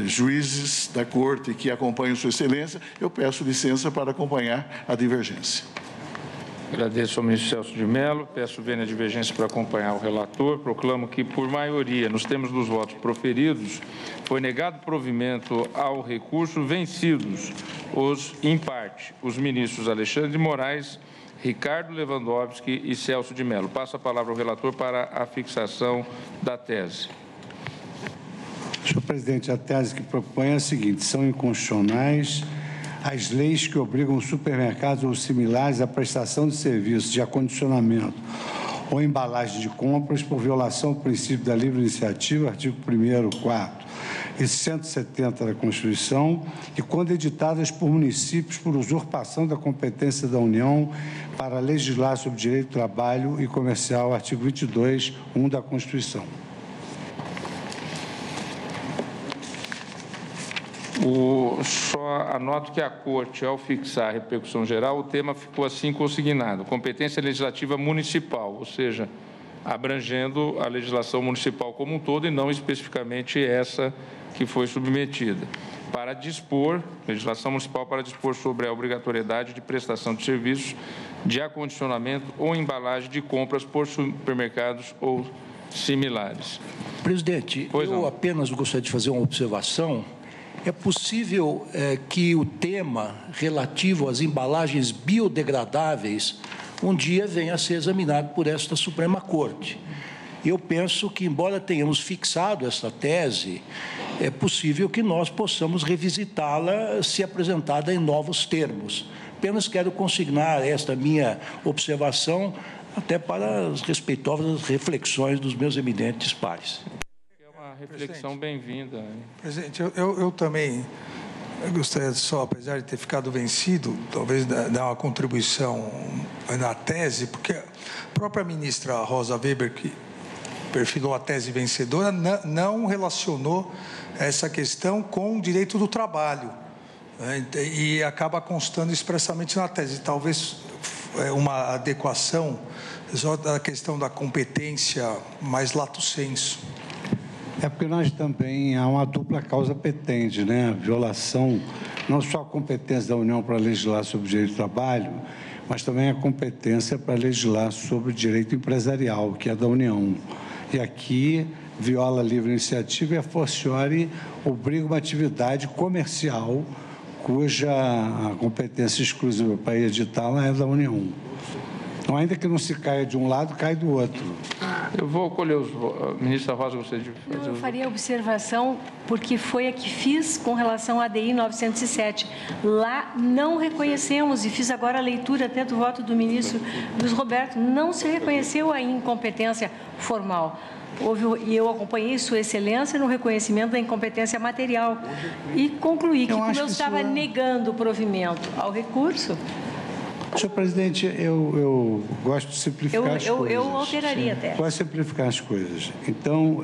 juízes da Corte que acompanham Sua Excelência, eu peço licença para acompanhar a divergência. Agradeço ao ministro Celso de Mello, peço vênia a divergência para acompanhar o relator, proclamo que, por maioria, nos termos dos votos proferidos, foi negado provimento ao recurso vencidos em parte, os ministros Alexandre de Moraes, Ricardo Lewandowski e Celso de Mello. Passo a palavra ao relator para a fixação da tese. Senhor presidente, a tese que propõe é a seguinte: são inconstitucionais as leis que obrigam supermercados ou similares à prestação de serviços de acondicionamento ou embalagem de compras por violação ao princípio da livre iniciativa, artigo 1º, 4º e 170 da Constituição, e quando editadas por municípios por usurpação da competência da União para legislar sobre direito do trabalho e comercial, artigo 22, 1 da Constituição. Só anoto que a Corte, ao fixar a repercussão geral, o tema ficou assim consignado: competência legislativa municipal, ou seja, abrangendo a legislação municipal como um todo e não especificamente essa que foi submetida, para dispor, legislação municipal para dispor sobre a obrigatoriedade de prestação de serviços de acondicionamento ou embalagem de compras por supermercados ou similares. Presidente, eu apenas gostaria de fazer uma observação. É possível que o tema relativo às embalagens biodegradáveis um dia venha a ser examinado por esta Suprema Corte. Eu penso que, embora tenhamos fixado esta tese, é possível que nós possamos revisitá-la se apresentada em novos termos. Apenas quero consignar esta minha observação até para as respeitosas reflexões dos meus eminentes pares. Reflexão bem-vinda. Presidente, eu também gostaria só, apesar de ter ficado vencido, talvez dar uma contribuição na tese, porque a própria ministra Rosa Weber, que perfilou a tese vencedora, não relacionou essa questão com o direito do trabalho, né? E acaba constando expressamente na tese. Talvez uma adequação só da questão da competência mais lato sensu. É porque nós também há uma dupla causa petente, né? A violação, não só a competência da União para legislar sobre o direito do trabalho, mas também a competência para legislar sobre o direito empresarial, que é da União. E aqui viola a livre iniciativa e a fortiori obriga uma atividade comercial cuja a competência exclusiva para editá-la é da União. Então, ainda que não se caia de um lado, cai do outro. Eu vou colher os... Ministra Rosa, você de fazer... Não, eu faria observação, porque foi a que fiz com relação à ADI 907. Lá não reconhecemos, e fiz agora a leitura até do voto do ministro Luiz Roberto, não se reconheceu a incompetência formal. E eu acompanhei Sua Excelência no reconhecimento da incompetência material e concluí que, como eu estava negando o provimento ao recurso... Senhor presidente, eu gosto de simplificar as coisas. Eu alteraria até. Pode simplificar as coisas. Então...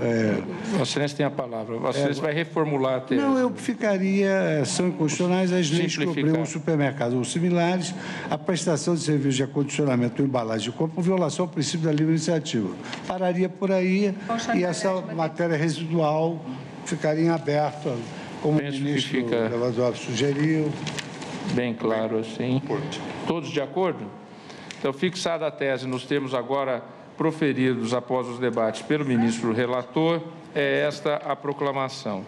Vossa Excelência tem a palavra. Vossa Excelência vai reformular a tese. Não, eu ficaria... São inconstitucionais as leis que obrigam os supermercados ou similares a prestação de serviços de acondicionamento ou embalagem de compra por violação ao princípio da livre iniciativa. Pararia por aí e essa matéria residual ficaria em aberto, como o ministro Lewandowski sugeriu. Bem claro assim. Todos de acordo? Então, fixada a tese nos termos agora proferidos após os debates pelo ministro relator, é esta a proclamação.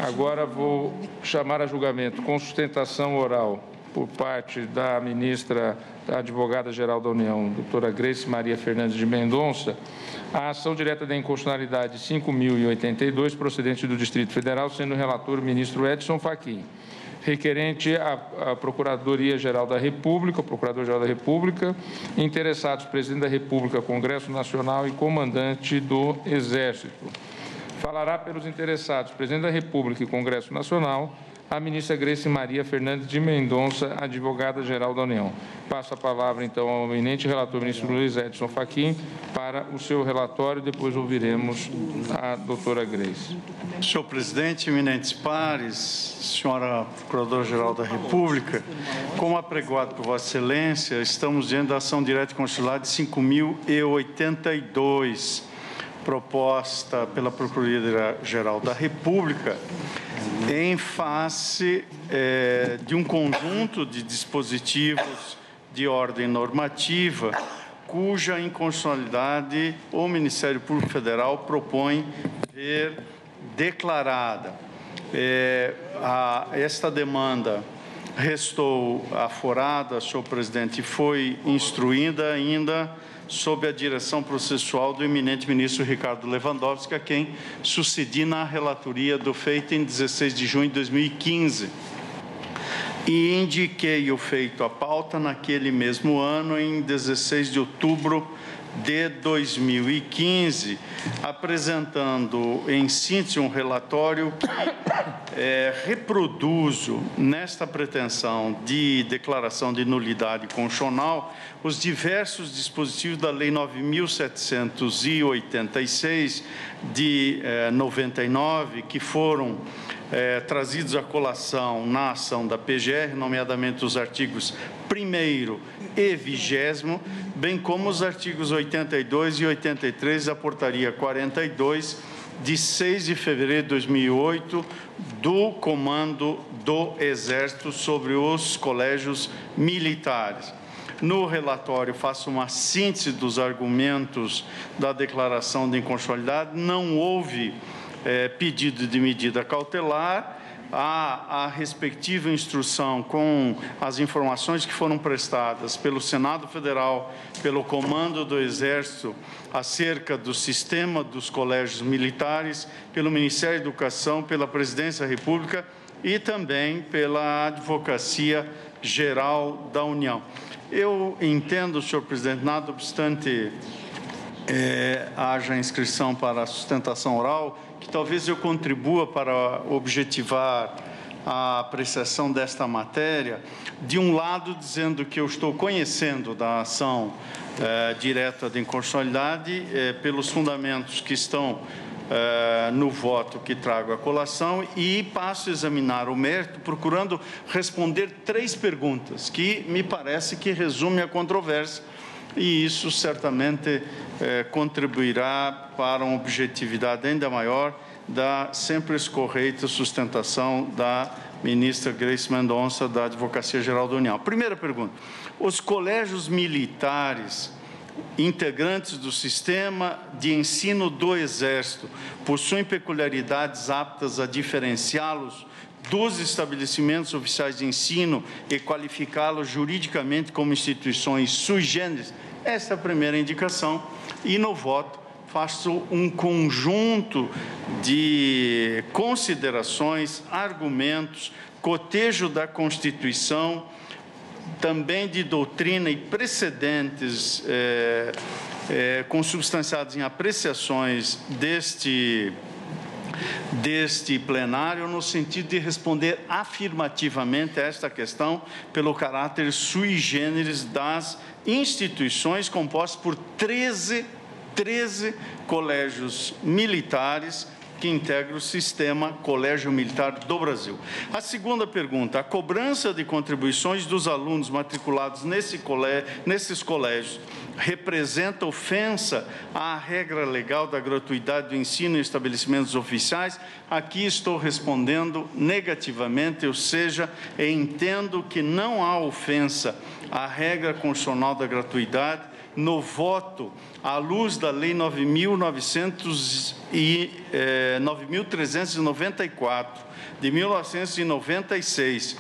Agora vou chamar a julgamento com sustentação oral por parte da ministra, da advogada-geral da União, doutora Grace Maria Fernandes de Mendonça, a ação direta da inconstitucionalidade 5.082, procedente do Distrito Federal, sendo o relator o ministro Edson Fachin. Requerente a Procuradoria-Geral da República, o Procurador-Geral da República, interessados, Presidente da República, Congresso Nacional e Comandante do Exército. Falará pelos interessados, Presidente da República e Congresso Nacional, a ministra Grace Maria Fernandes de Mendonça, advogada-geral da União. Passo a palavra, então, ao eminente relator, ministro Luiz Edson Fachin, para o seu relatório, depois ouviremos a doutora Grace. Senhor presidente, eminentes pares, senhora Procuradora-Geral da República, como apregoado por Vossa Excelência, estamos diante da ação direta constitucional de 5.082, proposta pela Procuradoria-Geral da República, em face de um conjunto de dispositivos de ordem normativa, cuja inconstitucionalidade o Ministério Público Federal propõe ver declarada. Esta demanda restou aforada, senhor presidente, e foi instruída ainda sob a direção processual do eminente ministro Ricardo Lewandowski, a quem sucedi na relatoria do feito em 16 de junho de 2015. E indiquei o feito à pauta naquele mesmo ano, em 16 de outubro de 2015, apresentando em síntese um relatório que reproduzo nesta pretensão de declaração de nulidade constitucional os diversos dispositivos da Lei 9.786 de 99, que foram trazidos à colação na ação da PGR, nomeadamente os artigos 1º e 20º, bem como os artigos 82 e 83 da Portaria 42, de 6 de fevereiro de 2008, do Comando do Exército sobre os colégios militares. No relatório, faço uma síntese dos argumentos da declaração de inconstitucionalidade. Não houve pedido de medida cautelar. Há a respectiva instrução com as informações que foram prestadas pelo Senado Federal, pelo Comando do Exército, acerca do sistema dos colégios militares, pelo Ministério da Educação, pela Presidência da República e também pela Advocacia Geral da União. Eu entendo, senhor presidente, nada obstante haja inscrição para a sustentação oral, que talvez eu contribua para objetivar a apreciação desta matéria, de um lado dizendo que eu estou conhecendo da ação direta de inconstitucionalidade pelos fundamentos que estão no voto que trago à colação, e passo a examinar o mérito, procurando responder 3 perguntas, que me parece que resume a controvérsia, e isso certamente contribuirá para uma objetividade ainda maior da sempre escorreita sustentação da ministra Grace Mendonça, da Advocacia Geral da União. Primeira pergunta: os colégios militares integrantes do sistema de ensino do Exército possuem peculiaridades aptas a diferenciá-los dos estabelecimentos oficiais de ensino e qualificá-los juridicamente como instituições sui generis? Essa é a primeira indicação. E no voto faço um conjunto de considerações, argumentos, cotejo da Constituição, também de doutrina e precedentes consubstanciados em apreciações deste deste plenário no sentido de responder afirmativamente a esta questão pelo caráter sui generis das instituições compostas por 13 colégios militares que integra o sistema Colégio Militar do Brasil. A segunda pergunta, a cobrança de contribuições dos alunos matriculados nesses colégios representa ofensa à regra legal da gratuidade do ensino em estabelecimentos oficiais? Aqui estou respondendo negativamente, ou seja, entendo que não há ofensa à regra constitucional da gratuidade no voto à luz da Lei 9.394, de 1996,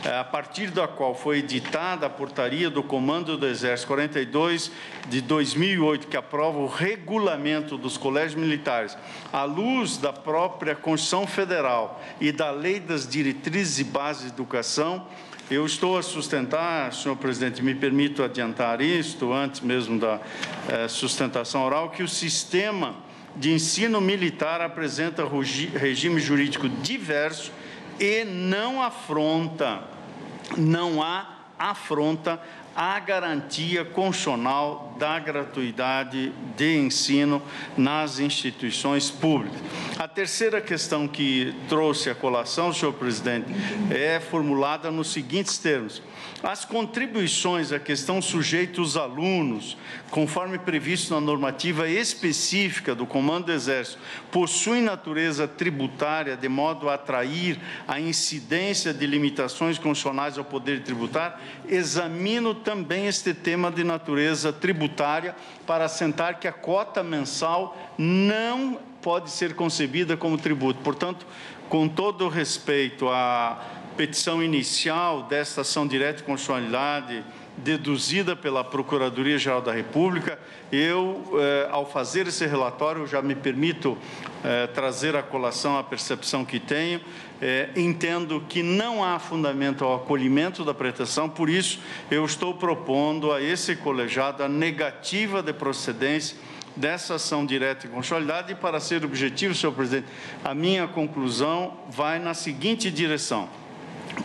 a partir da qual foi editada a portaria do Comando do Exército 42 de 2008, que aprova o regulamento dos colégios militares, à luz da própria Constituição Federal e da Lei das Diretrizes e Bases de Educação. Eu estou a sustentar, senhor presidente, me permito adiantar isto, antes mesmo da sustentação oral, que o sistema de ensino militar apresenta regime jurídico diverso e não há afronta à garantia constitucional da gratuidade de ensino nas instituições públicas. A terceira questão que trouxe à colação, senhor presidente, é formulada nos seguintes termos. As contribuições a que estão sujeitos os alunos, conforme previsto na normativa específica do Comando do Exército, possuem natureza tributária, de modo a atrair a incidência de limitações constitucionais ao poder tributário? Examino também este tema de natureza tributária para assentar que a cota mensal não pode ser concebida como tributo. Portanto, com todo o respeito à petição inicial desta ação direta de constitucionalidade deduzida pela Procuradoria-Geral da República, eu, ao fazer esse relatório, já me permito trazer à colação a percepção que tenho, entendo que não há fundamento ao acolhimento da pretensão, por isso eu estou propondo a esse colegiado a negativa de procedência dessa ação direta de constitucionalidade e, para ser objetivo, senhor presidente, a minha conclusão vai na seguinte direção.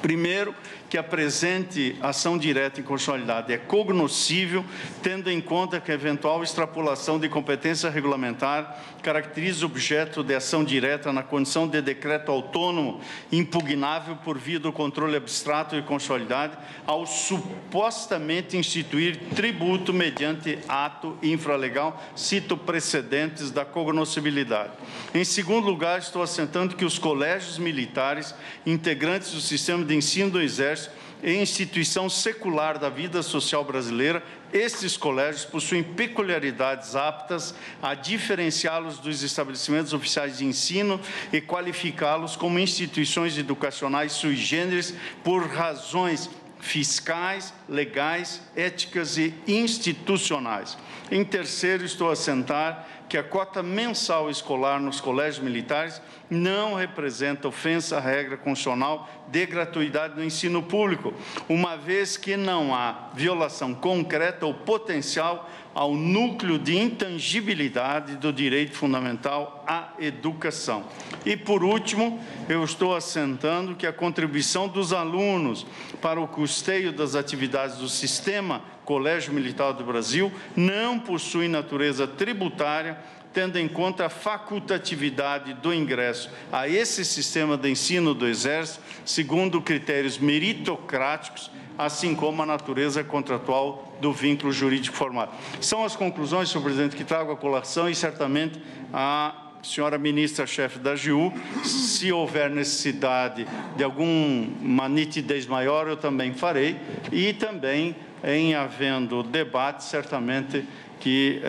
Primeiro, que a presente ação direta em constitucionalidade é cognoscível, tendo em conta que a eventual extrapolação de competência regulamentar caracteriza o objeto de ação direta na condição de decreto autônomo impugnável por via do controle abstrato de constitucionalidade ao supostamente instituir tributo mediante ato infralegal, cito precedentes da cognoscibilidade. Em segundo lugar, estou assentando que os colégios militares, integrantes do sistema de ensino do Exército, em instituição secular da vida social brasileira, estes colégios possuem peculiaridades aptas a diferenciá-los dos estabelecimentos oficiais de ensino e qualificá-los como instituições educacionais sui generis por razões fiscais, legais, éticas e institucionais. Em terceiro, estou a assentar que a cota mensal escolar nos colégios militares não representa ofensa à regra constitucional de gratuidade no ensino público, uma vez que não há violação concreta ou potencial ao núcleo de intangibilidade do direito fundamental à educação. E, por último, eu estou assentando que a contribuição dos alunos para o custeio das atividades do sistema Colégio Militar do Brasil não possui natureza tributária, tendo em conta a facultatividade do ingresso a esse sistema de ensino do Exército, segundo critérios meritocráticos, assim como a natureza contratual do vínculo jurídico formado. São as conclusões, senhor presidente, que trago à colação e certamente a senhora ministra-chefe da AGU, se houver necessidade de alguma nitidez maior, eu também farei, e também, em havendo debate, certamente que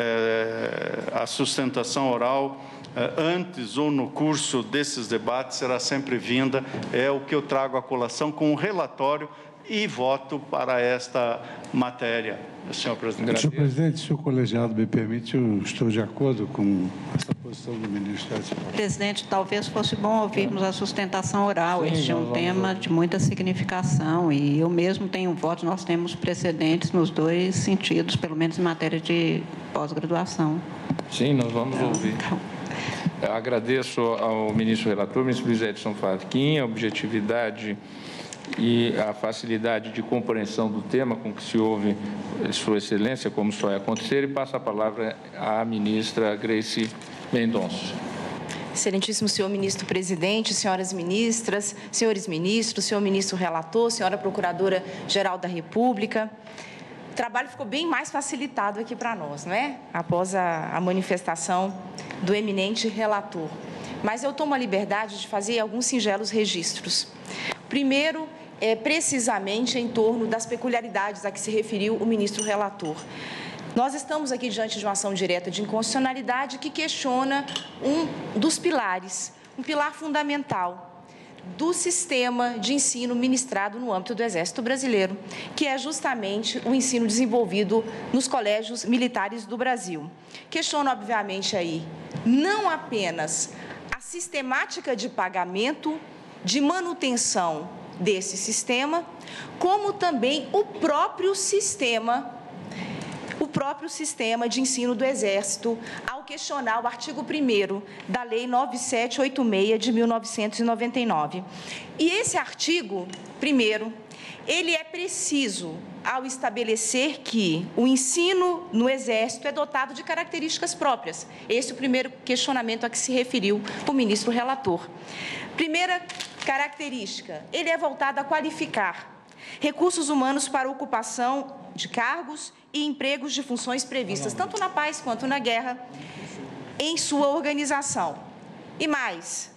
a sustentação oral, antes ou no curso desses debates, será sempre vinda, é o que eu trago à colação com o relatório e voto para esta matéria, senhor presidente. Senhor presidente, se o colegiado me permite, eu estou de acordo com essa posição do ministro. Presidente, talvez fosse bom ouvirmos a sustentação oral. Sim, este é um tema de muita significação e eu mesmo tenho voto, nós temos precedentes nos dois sentidos, pelo menos em matéria de pós-graduação. Sim, nós vamos ouvir. Então, Agradeço ao ministro relator, ministro Luiz Edson Fachin, a objetividade e a facilidade de compreensão do tema com que se ouve Sua Excelência, como só é acontecer, e passo a palavra à ministra Grace Mendonça. Excelentíssimo senhor ministro-presidente, senhoras ministras, senhores ministros, senhor ministro relator, senhora procuradora-geral da República. O trabalho ficou bem mais facilitado aqui para nós, não é? Após a manifestação do eminente relator. Mas eu tomo a liberdade de fazer alguns singelos registros. Primeiro, precisamente em torno das peculiaridades a que se referiu o ministro relator. Nós estamos aqui diante de uma ação direta de inconstitucionalidade que questiona um dos pilares, um pilar fundamental do sistema de ensino ministrado no âmbito do Exército Brasileiro, que é justamente o ensino desenvolvido nos colégios militares do Brasil. Questiona, obviamente, aí não apenas a sistemática de pagamento, de manutenção desse sistema, como também o próprio sistema de ensino do Exército, ao questionar o artigo 1º da Lei 9786 de 1999. E esse artigo 1º, ele é preciso ao estabelecer que o ensino no Exército é dotado de características próprias. Esse é o primeiro questionamento a que se referiu o ministro relator. Primeira característica, ele é voltado a qualificar recursos humanos para ocupação de cargos e empregos de funções previstas, tanto na paz quanto na guerra, em sua organização. E mais,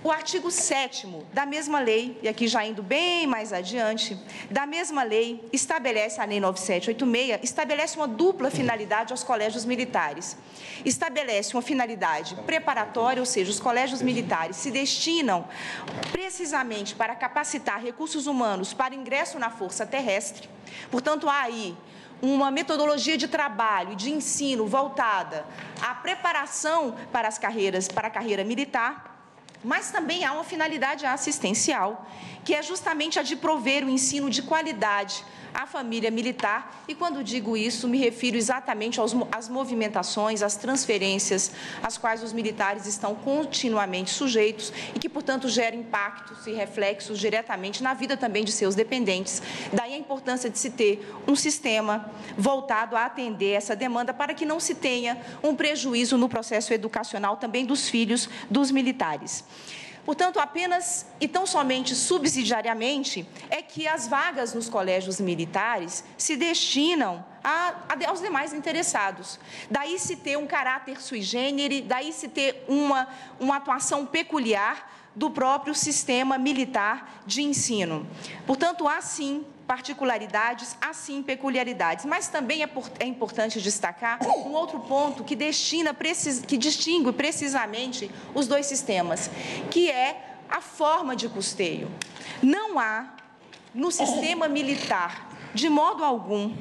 o artigo 7º da mesma lei, e aqui já indo bem mais adiante, da mesma lei, estabelece, a Lei 9786, estabelece uma dupla finalidade aos colégios militares. Estabelece uma finalidade preparatória, ou seja, os colégios militares se destinam precisamente para capacitar recursos humanos para ingresso na força terrestre. Portanto, há aí uma metodologia de trabalho e de ensino voltada à preparação para a carreira militar, mas também há uma finalidade assistencial, que é justamente a de prover o ensino de qualidade à família militar. E quando digo isso, me refiro exatamente às movimentações, às transferências às quais os militares estão continuamente sujeitos e que, portanto, geram impactos e reflexos diretamente na vida também de seus dependentes. Daí a importância de se ter um sistema voltado a atender essa demanda para que não se tenha um prejuízo no processo educacional também dos filhos dos militares. Portanto, apenas e tão somente subsidiariamente é que as vagas nos colégios militares se destinam aos demais interessados. Daí se ter um caráter sui generis, daí se ter uma atuação peculiar do próprio sistema militar de ensino. Portanto, há sim particularidades, há sim peculiaridades, mas também é importante destacar um outro ponto que distingue precisamente os dois sistemas, que é a forma de custeio. Não há, no sistema militar, de modo algum,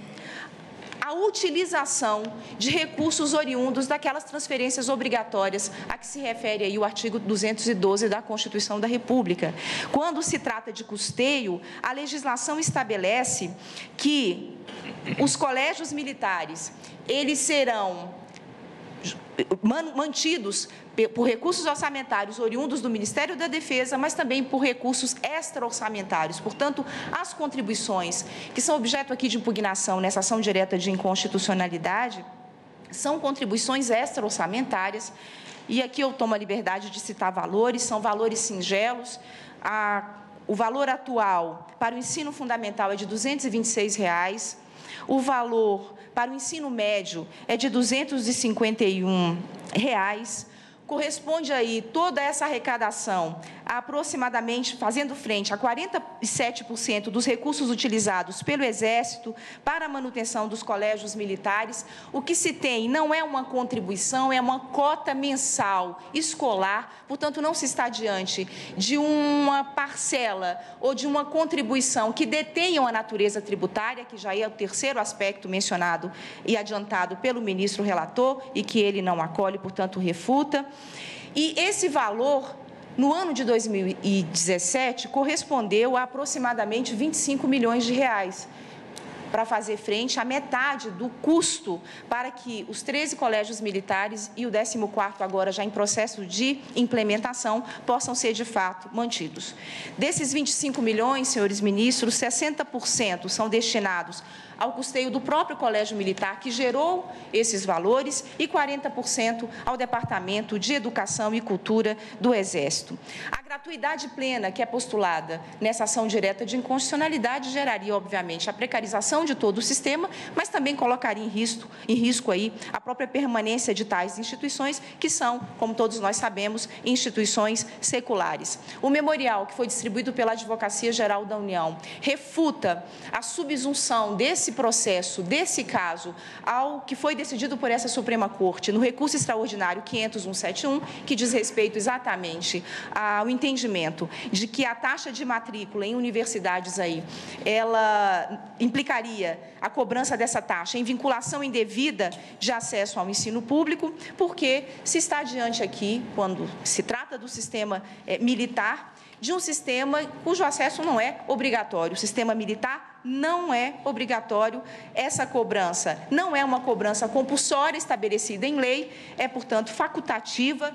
a utilização de recursos oriundos daquelas transferências obrigatórias a que se refere aí o artigo 212 da Constituição da República. Quando se trata de custeio, a legislação estabelece que os colégios militares, eles serão mantidos por recursos orçamentários oriundos do Ministério da Defesa, mas também por recursos extra-orçamentários. Portanto, as contribuições que são objeto aqui de impugnação nessa ação direta de inconstitucionalidade são contribuições extra-orçamentárias, e aqui eu tomo a liberdade de citar valores, são valores singelos. O valor atual para o ensino fundamental é de R$ 226, o valor para o ensino médio é de R$ 251. Corresponde aí toda essa arrecadação a aproximadamente, fazendo frente a 47% dos recursos utilizados pelo Exército para a manutenção dos colégios militares. O que se tem não é uma contribuição, é uma cota mensal escolar, portanto, não se está diante de uma parcela ou de uma contribuição que detenham a natureza tributária, que já é o terceiro aspecto mencionado e adiantado pelo ministro relator e que ele não acolhe, portanto, refuta. E esse valor, no ano de 2017, correspondeu a aproximadamente R$ 25 milhões. para fazer frente à metade do custo para que os 13 colégios militares e o 14º agora já em processo de implementação possam ser de fato mantidos. Desses 25 milhões, senhores ministros, 60% são destinados ao custeio do próprio Colégio Militar, que gerou esses valores, e 40% ao Departamento de Educação e Cultura do Exército. A gratuidade plena que é postulada nessa ação direta de inconstitucionalidade geraria, obviamente, a precarização de todo o sistema, mas também colocaria em risco aí a própria permanência de tais instituições, que são, como todos nós sabemos, instituições seculares. O memorial que foi distribuído pela Advocacia Geral da União refuta a subsunção desse processo, desse caso, ao que foi decidido por essa Suprema Corte no recurso extraordinário 500.171, que diz respeito exatamente ao entendimento de que a taxa de matrícula em universidades aí, ela implicaria a cobrança dessa taxa em vinculação indevida de acesso ao ensino público, porque se está diante aqui, quando se trata do sistema militar, de um sistema cujo acesso não é obrigatório. O sistema militar não é obrigatório. Essa cobrança não é uma cobrança compulsória estabelecida em lei, é, portanto, facultativa.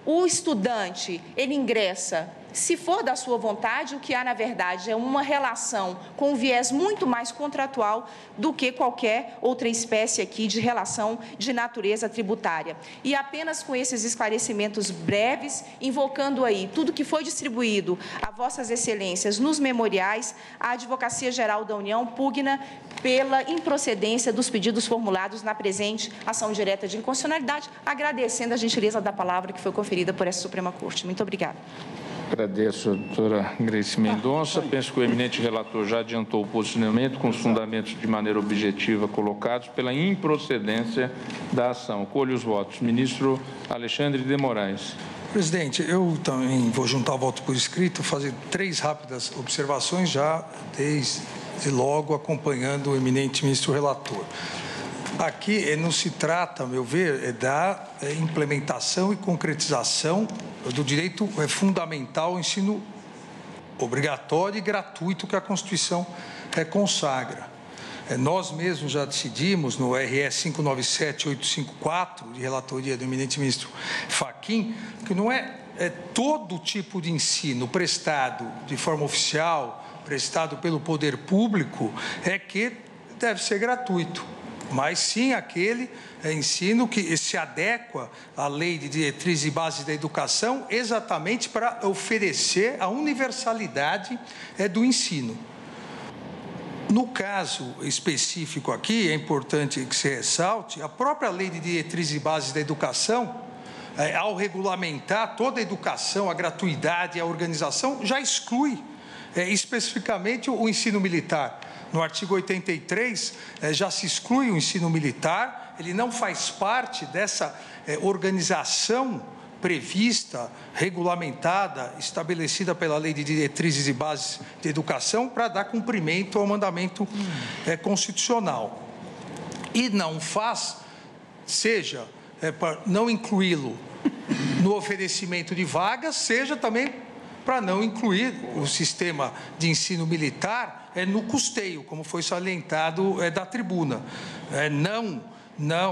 O estudante, ele ingressa, se for da sua vontade, o que há, na verdade, é uma relação com um viés muito mais contratual do que qualquer outra espécie aqui de relação de natureza tributária. E apenas com esses esclarecimentos breves, invocando aí tudo que foi distribuído a vossas excelências nos memoriais, a Advocacia Geral da União pugna pela improcedência dos pedidos formulados na presente ação direta de inconstitucionalidade, agradecendo a gentileza da palavra que foi conferida por essa Suprema Corte. Muito obrigada. Agradeço a doutora Grace Mendonça. Penso que o eminente relator já adiantou o posicionamento com os fundamentos de maneira objetiva colocados pela improcedência da ação. Colho os votos. Ministro Alexandre de Moraes. Presidente, eu também vou juntar o voto por escrito, fazer 3 rápidas observações, já desde logo acompanhando o eminente ministro relator. Aqui não se trata, a meu ver, da implementação e concretização do direito fundamental ao ensino obrigatório e gratuito que a Constituição consagra. Nós mesmos já decidimos no RS 597-854, de relatoria do eminente ministro Fachin, que não é todo tipo de ensino prestado de forma oficial, prestado pelo poder público, que deve ser gratuito, mas sim aquele ensino que se adequa à Lei de Diretrizes e Bases da Educação exatamente para oferecer a universalidade do ensino. No caso específico aqui, é importante que se ressalte, a própria Lei de Diretrizes e Bases da Educação, ao regulamentar toda a educação, a gratuidade e a organização, já exclui especificamente o ensino militar. No artigo 83, já se exclui o ensino militar, ele não faz parte dessa organização prevista, regulamentada, estabelecida pela Lei de Diretrizes e Bases de Educação para dar cumprimento ao mandamento constitucional. E não faz, seja para não incluí-lo no oferecimento de vagas, seja também para não incluir o sistema de ensino militar no custeio, como foi salientado da tribuna.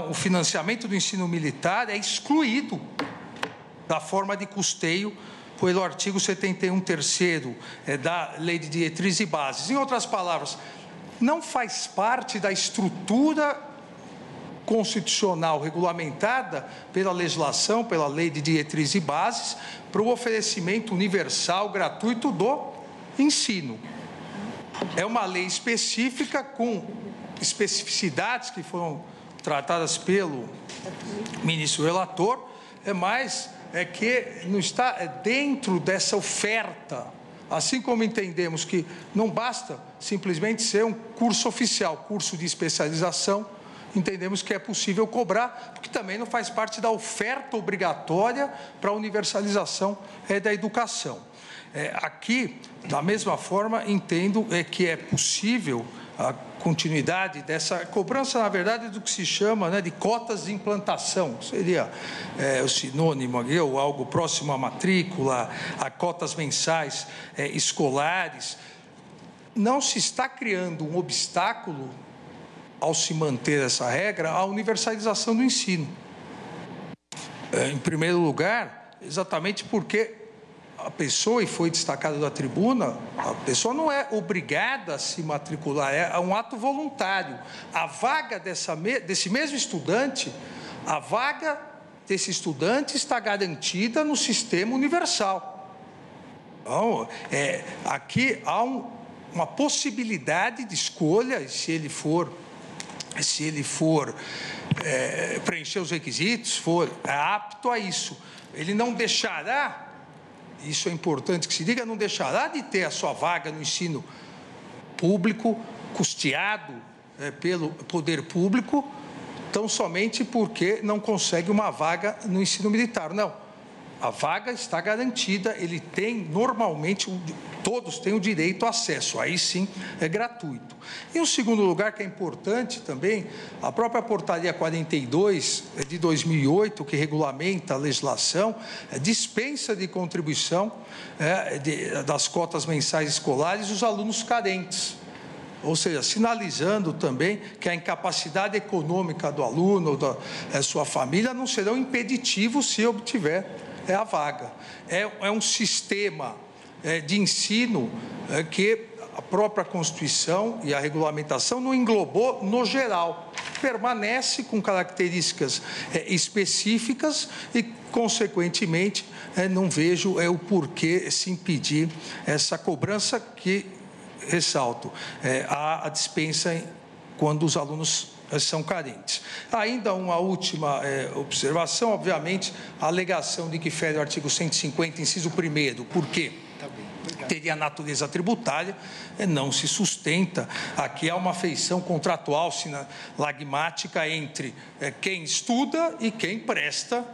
O financiamento do ensino militar é excluído da forma de custeio pelo artigo 71, terceiro da Lei de Diretrizes e Bases. Em outras palavras, não faz parte da estrutura constitucional regulamentada pela legislação, pela Lei de Diretrizes e Bases, para o oferecimento universal, gratuito do ensino. É uma lei específica com especificidades que foram tratadas pelo ministro relator, mas que não está dentro dessa oferta, assim como entendemos que não basta simplesmente ser um curso oficial, curso de especialização, entendemos que é possível cobrar, porque também não faz parte da oferta obrigatória para a universalização da educação. Aqui, da mesma forma, entendo que é possível a continuidade dessa cobrança, na verdade, do que se chama de cotas de implantação. Seria o sinônimo aqui, ou algo próximo à matrícula, a cotas mensais escolares. não se está criando um obstáculo, ao se manter essa regra, à universalização do ensino. Em primeiro lugar, exatamente porque a pessoa, e foi destacado da tribuna, a pessoa não é obrigada a se matricular, é um ato voluntário. A vaga desse mesmo estudante, a vaga desse estudante está garantida no sistema universal. Então, aqui há uma possibilidade de escolha, e se ele for preencher os requisitos, for apto a isso, ele não deixará, isso é importante que se diga, não deixará de ter a sua vaga no ensino público, custeado pelo poder público, tão somente porque não consegue uma vaga no ensino militar. Não, a vaga está garantida, ele tem, normalmente, todos têm o direito ao acesso, aí sim é gratuito. Em um segundo lugar, que é importante também, a própria portaria 42 de 2008, que regulamenta a legislação, dispensa de contribuição das cotas mensais escolares os alunos carentes. Ou seja, sinalizando também que a incapacidade econômica do aluno ou da sua família não serão impeditivos se obtiver a vaga. É um sistema de ensino que a própria Constituição e a regulamentação não englobou no geral. Permanece com características específicas e, consequentemente, não vejo o porquê se impedir essa cobrança que, ressalto, há a dispensa quando os alunos são carentes. Ainda uma última observação, obviamente, a alegação de que fere o artigo 150, inciso 1º. Por quê? Teria natureza tributária, não se sustenta. Aqui há uma feição contratual sinalagmática entre quem estuda e quem presta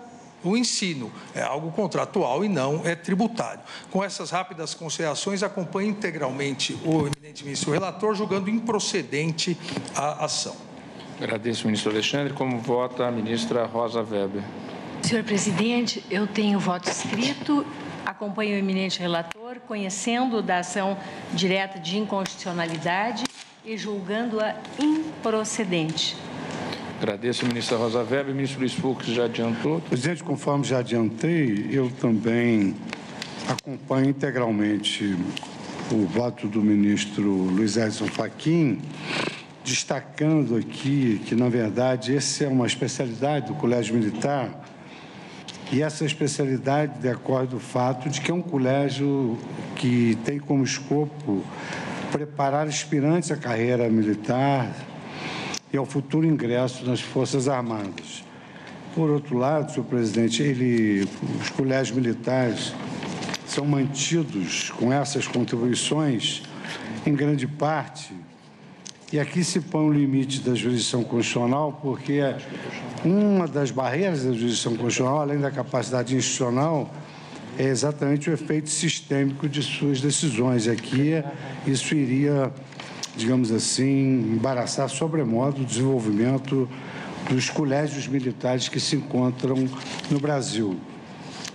o ensino. É algo contratual e não é tributário. Com essas rápidas considerações, acompanho integralmente o eminente ministro relator, julgando improcedente a ação. Agradeço, ministro Alexandre. Como vota a ministra Rosa Weber? Senhor presidente, eu tenho voto escrito, acompanho o eminente relator, conhecendo da ação direta de inconstitucionalidade e julgando-a improcedente. Agradeço, ministra Rosa Weber. Ministro Luiz Fux já adiantou. Presidente, conforme já adiantei, eu também acompanho integralmente o voto do ministro Luiz Edson Fachin, destacando aqui que, na verdade, essa é uma especialidade do Colégio Militar, e essa especialidade decorre do fato de que é um colégio que tem como escopo preparar aspirantes à carreira militar e ao futuro ingresso nas Forças Armadas. Por outro lado, senhor presidente, os colégios militares são mantidos com essas contribuições, em grande parte, e aqui se põe um limite da jurisdição constitucional, porque uma das barreiras da jurisdição constitucional, além da capacidade institucional, é exatamente o efeito sistêmico de suas decisões. E aqui isso iria, digamos assim, embaraçar sobremodo o desenvolvimento dos colégios militares que se encontram no Brasil.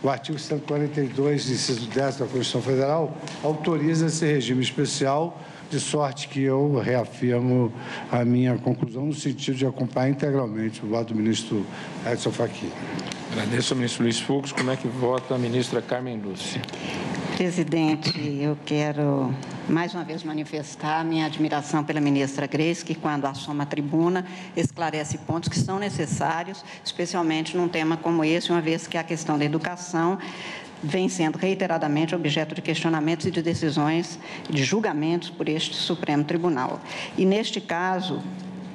O artigo 142, inciso 10 da Constituição Federal, autoriza esse regime especial, de sorte que eu reafirmo a minha conclusão no sentido de acompanhar integralmente o voto do ministro Edson Fachin. Agradeço ao ministro Luiz Fux. Como é que vota a ministra Carmen Lúcia? Presidente, eu quero mais uma vez manifestar a minha admiração pela ministra Grace, que, quando assoma a tribuna, esclarece pontos que são necessários, especialmente num tema como esse, uma vez que a questão da educação vem sendo reiteradamente objeto de questionamentos e de decisões, de julgamentos por este Supremo Tribunal. E, neste caso,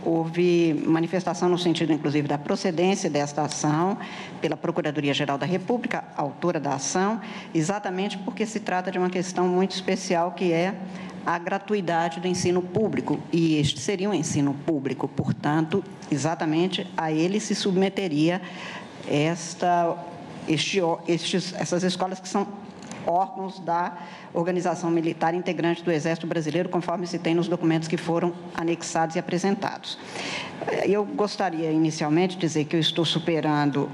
houve manifestação no sentido, inclusive, da procedência desta ação pela Procuradoria-Geral da República, autora da ação, exatamente porque se trata de uma questão muito especial, que é a gratuidade do ensino público, e este seria um ensino público, portanto, exatamente a ele se submeteria essas escolas que são órgãos da organização militar integrante do Exército Brasileiro, conforme se tem nos documentos que foram anexados e apresentados. Eu gostaria, inicialmente, de dizer que eu estou superando,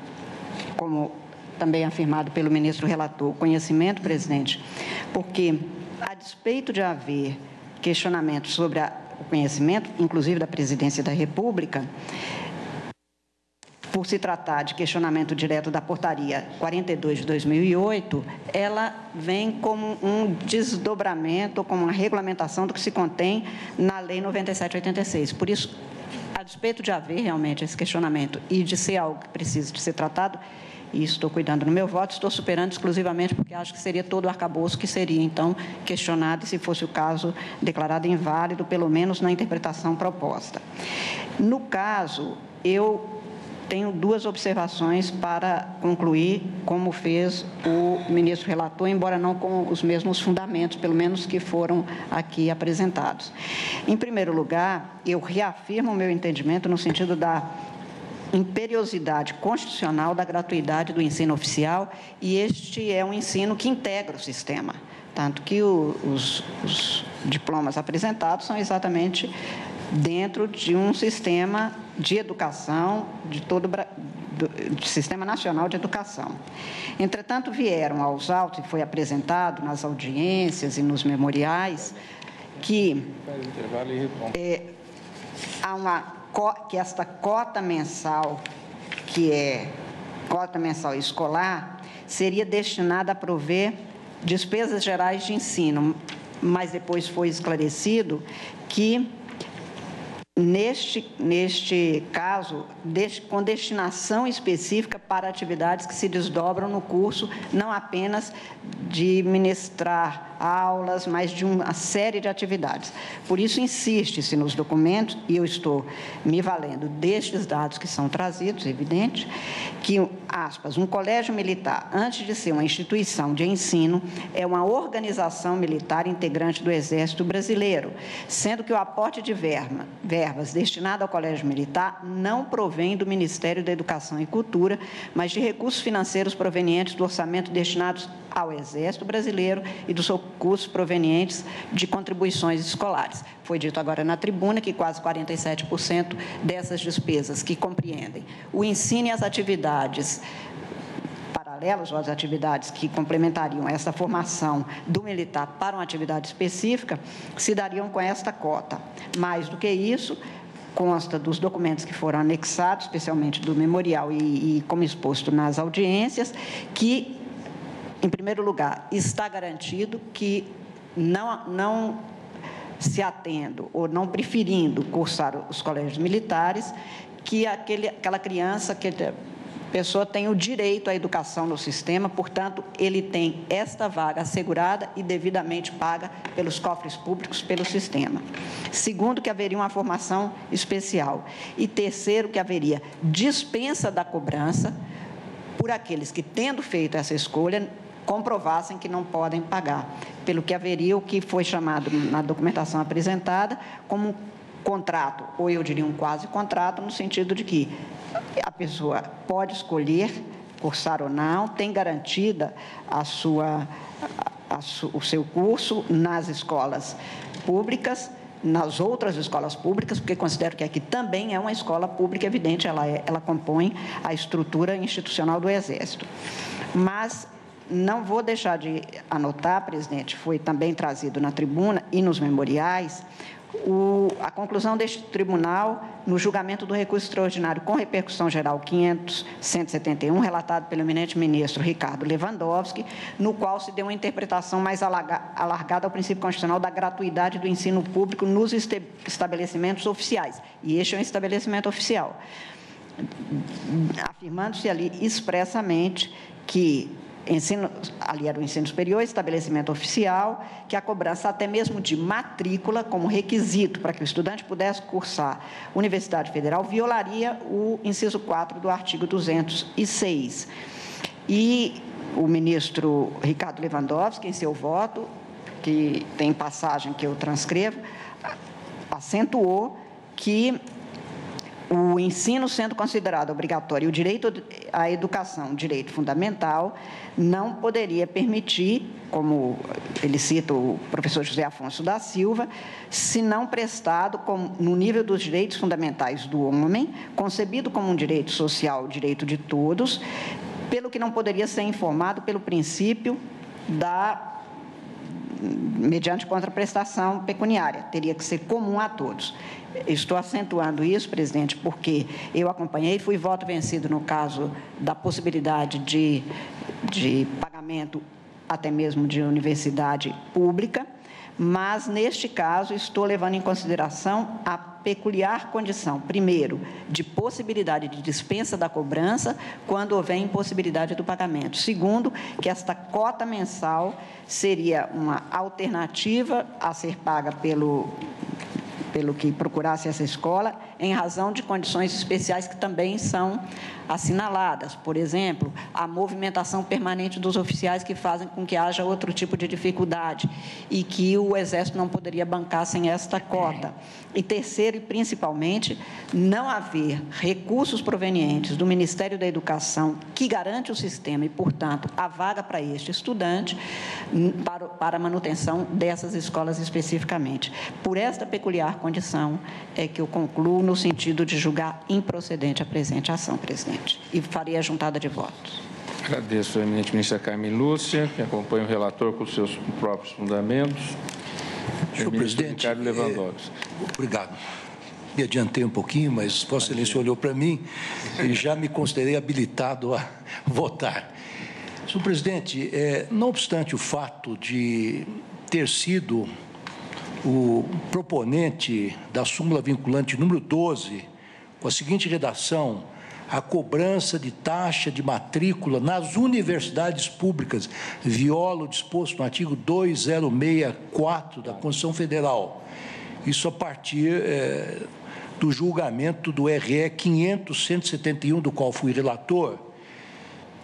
como também afirmado pelo ministro relator, o conhecimento, presidente, porque, a despeito de haver questionamentos sobre o conhecimento, inclusive da Presidência da República, por se tratar de questionamento direto da Portaria 42 de 2008, ela vem como um desdobramento, como uma regulamentação do que se contém na Lei 97/86. Por isso, a despeito de haver realmente esse questionamento e de ser algo que precisa de ser tratado, e estou cuidando do meu voto, estou superando exclusivamente porque acho que seria todo o arcabouço que seria, então, questionado e, se fosse o caso, declarado inválido, pelo menos na interpretação proposta. No caso, eu tenho duas observações para concluir, como fez o ministro relator, embora não com os mesmos fundamentos, pelo menos que foram aqui apresentados. Em primeiro lugar, eu reafirmo o meu entendimento no sentido da imperiosidade constitucional da gratuidade do ensino oficial, e este é um ensino que integra o sistema, tanto que os diplomas apresentados são exatamente dentro de um sistema de educação, de Sistema Nacional de Educação. Entretanto, vieram aos autos, e foi apresentado nas audiências e nos memoriais, que que esta cota mensal, que é cota mensal escolar, seria destinada a prover despesas gerais de ensino, mas depois foi esclarecido que, neste caso, com destinação específica para atividades que se desdobram no curso, não apenas de ministrar aulas, mas de uma série de atividades. Por isso, insiste-se nos documentos, e eu estou me valendo destes dados que são trazidos, evidente, que, aspas, um colégio militar, antes de ser uma instituição de ensino, é uma organização militar integrante do Exército Brasileiro, sendo que o aporte de verbas destinado ao colégio militar não provém do Ministério da Educação e Cultura, mas de recursos financeiros provenientes do orçamento destinados ao Exército Brasileiro e dos recursos provenientes de contribuições escolares. Foi dito agora na tribuna que quase 47% dessas despesas, que compreendem o ensino e as atividades paralelas, ou as atividades que complementariam essa formação do militar para uma atividade específica, se dariam com esta cota. Mais do que isso, consta dos documentos que foram anexados, especialmente do memorial e como exposto nas audiências, que, em primeiro lugar, está garantido que não se atendo ou não preferindo cursar os colégios militares, que aquela criança, aquela pessoa tem o direito à educação no sistema, portanto, ele tem esta vaga assegurada e devidamente paga pelos cofres públicos, pelo sistema. Segundo, que haveria uma formação especial. E terceiro, que haveria dispensa da cobrança por aqueles que, tendo feito essa escolha, comprovassem que não podem pagar, pelo que haveria o que foi chamado na documentação apresentada como contrato, ou eu diria um quase contrato, no sentido de que a pessoa pode escolher cursar ou não, tem garantida o seu curso nas escolas públicas, nas outras escolas públicas, porque considero que aqui também é uma escola pública, evidente, ela compõe a estrutura institucional do Exército. Mas não vou deixar de anotar, presidente, foi também trazido na tribuna e nos memoriais, a conclusão deste tribunal no julgamento do recurso extraordinário com repercussão geral 500.171, relatado pelo eminente ministro Ricardo Lewandowski, no qual se deu uma interpretação mais alargada ao princípio constitucional da gratuidade do ensino público nos estabelecimentos oficiais. E este é um estabelecimento oficial, afirmando-se ali expressamente que ali era o ensino superior, estabelecimento oficial, que a cobrança até mesmo de matrícula, como requisito para que o estudante pudesse cursar Universidade Federal, violaria o inciso 4 do artigo 206. E o ministro Ricardo Lewandowski, em seu voto, que tem passagem que eu transcrevo, acentuou que o ensino sendo considerado obrigatório e o direito à educação, direito fundamental, não poderia permitir, como ele cita o professor José Afonso da Silva, se não prestado no nível dos direitos fundamentais do homem, concebido como um direito social, direito de todos, pelo que não poderia ser informado pelo princípio mediante contraprestação pecuniária, teria que ser comum a todos. Estou acentuando isso, presidente, porque eu acompanhei e fui voto vencido no caso da possibilidade de pagamento até mesmo de universidade pública, mas, neste caso, estou levando em consideração a peculiar condição, primeiro, de possibilidade de dispensa da cobrança, quando houver impossibilidade do pagamento. Segundo, que esta cota mensal seria uma alternativa a ser paga pelo que procurasse essa escola, em razão de condições especiais que também são assinaladas. Por exemplo, a movimentação permanente dos oficiais que fazem com que haja outro tipo de dificuldade e que o Exército não poderia bancar sem esta cota. E terceiro e principalmente, não haver recursos provenientes do Ministério da Educação que garante o sistema e, portanto, a vaga para este estudante para a manutenção dessas escolas especificamente. Por esta peculiar condição é que eu concluo no sentido de julgar improcedente a presente ação, presidente, e farei a juntada de votos. Agradeço a eminente ministra Carmen Lúcia, que acompanha o relator com seus próprios fundamentos. Senhor presidente, obrigado. Me adiantei um pouquinho, mas Vossa Excelência olhou para mim e já me considerei habilitado a votar. Senhor presidente, não obstante o fato de ter sido o proponente da súmula vinculante número 12, com a seguinte redação: a cobrança de taxa de matrícula nas universidades públicas viola o disposto no artigo 2064 da Constituição Federal. Isso a partir do julgamento do RE 500-171, do qual fui relator.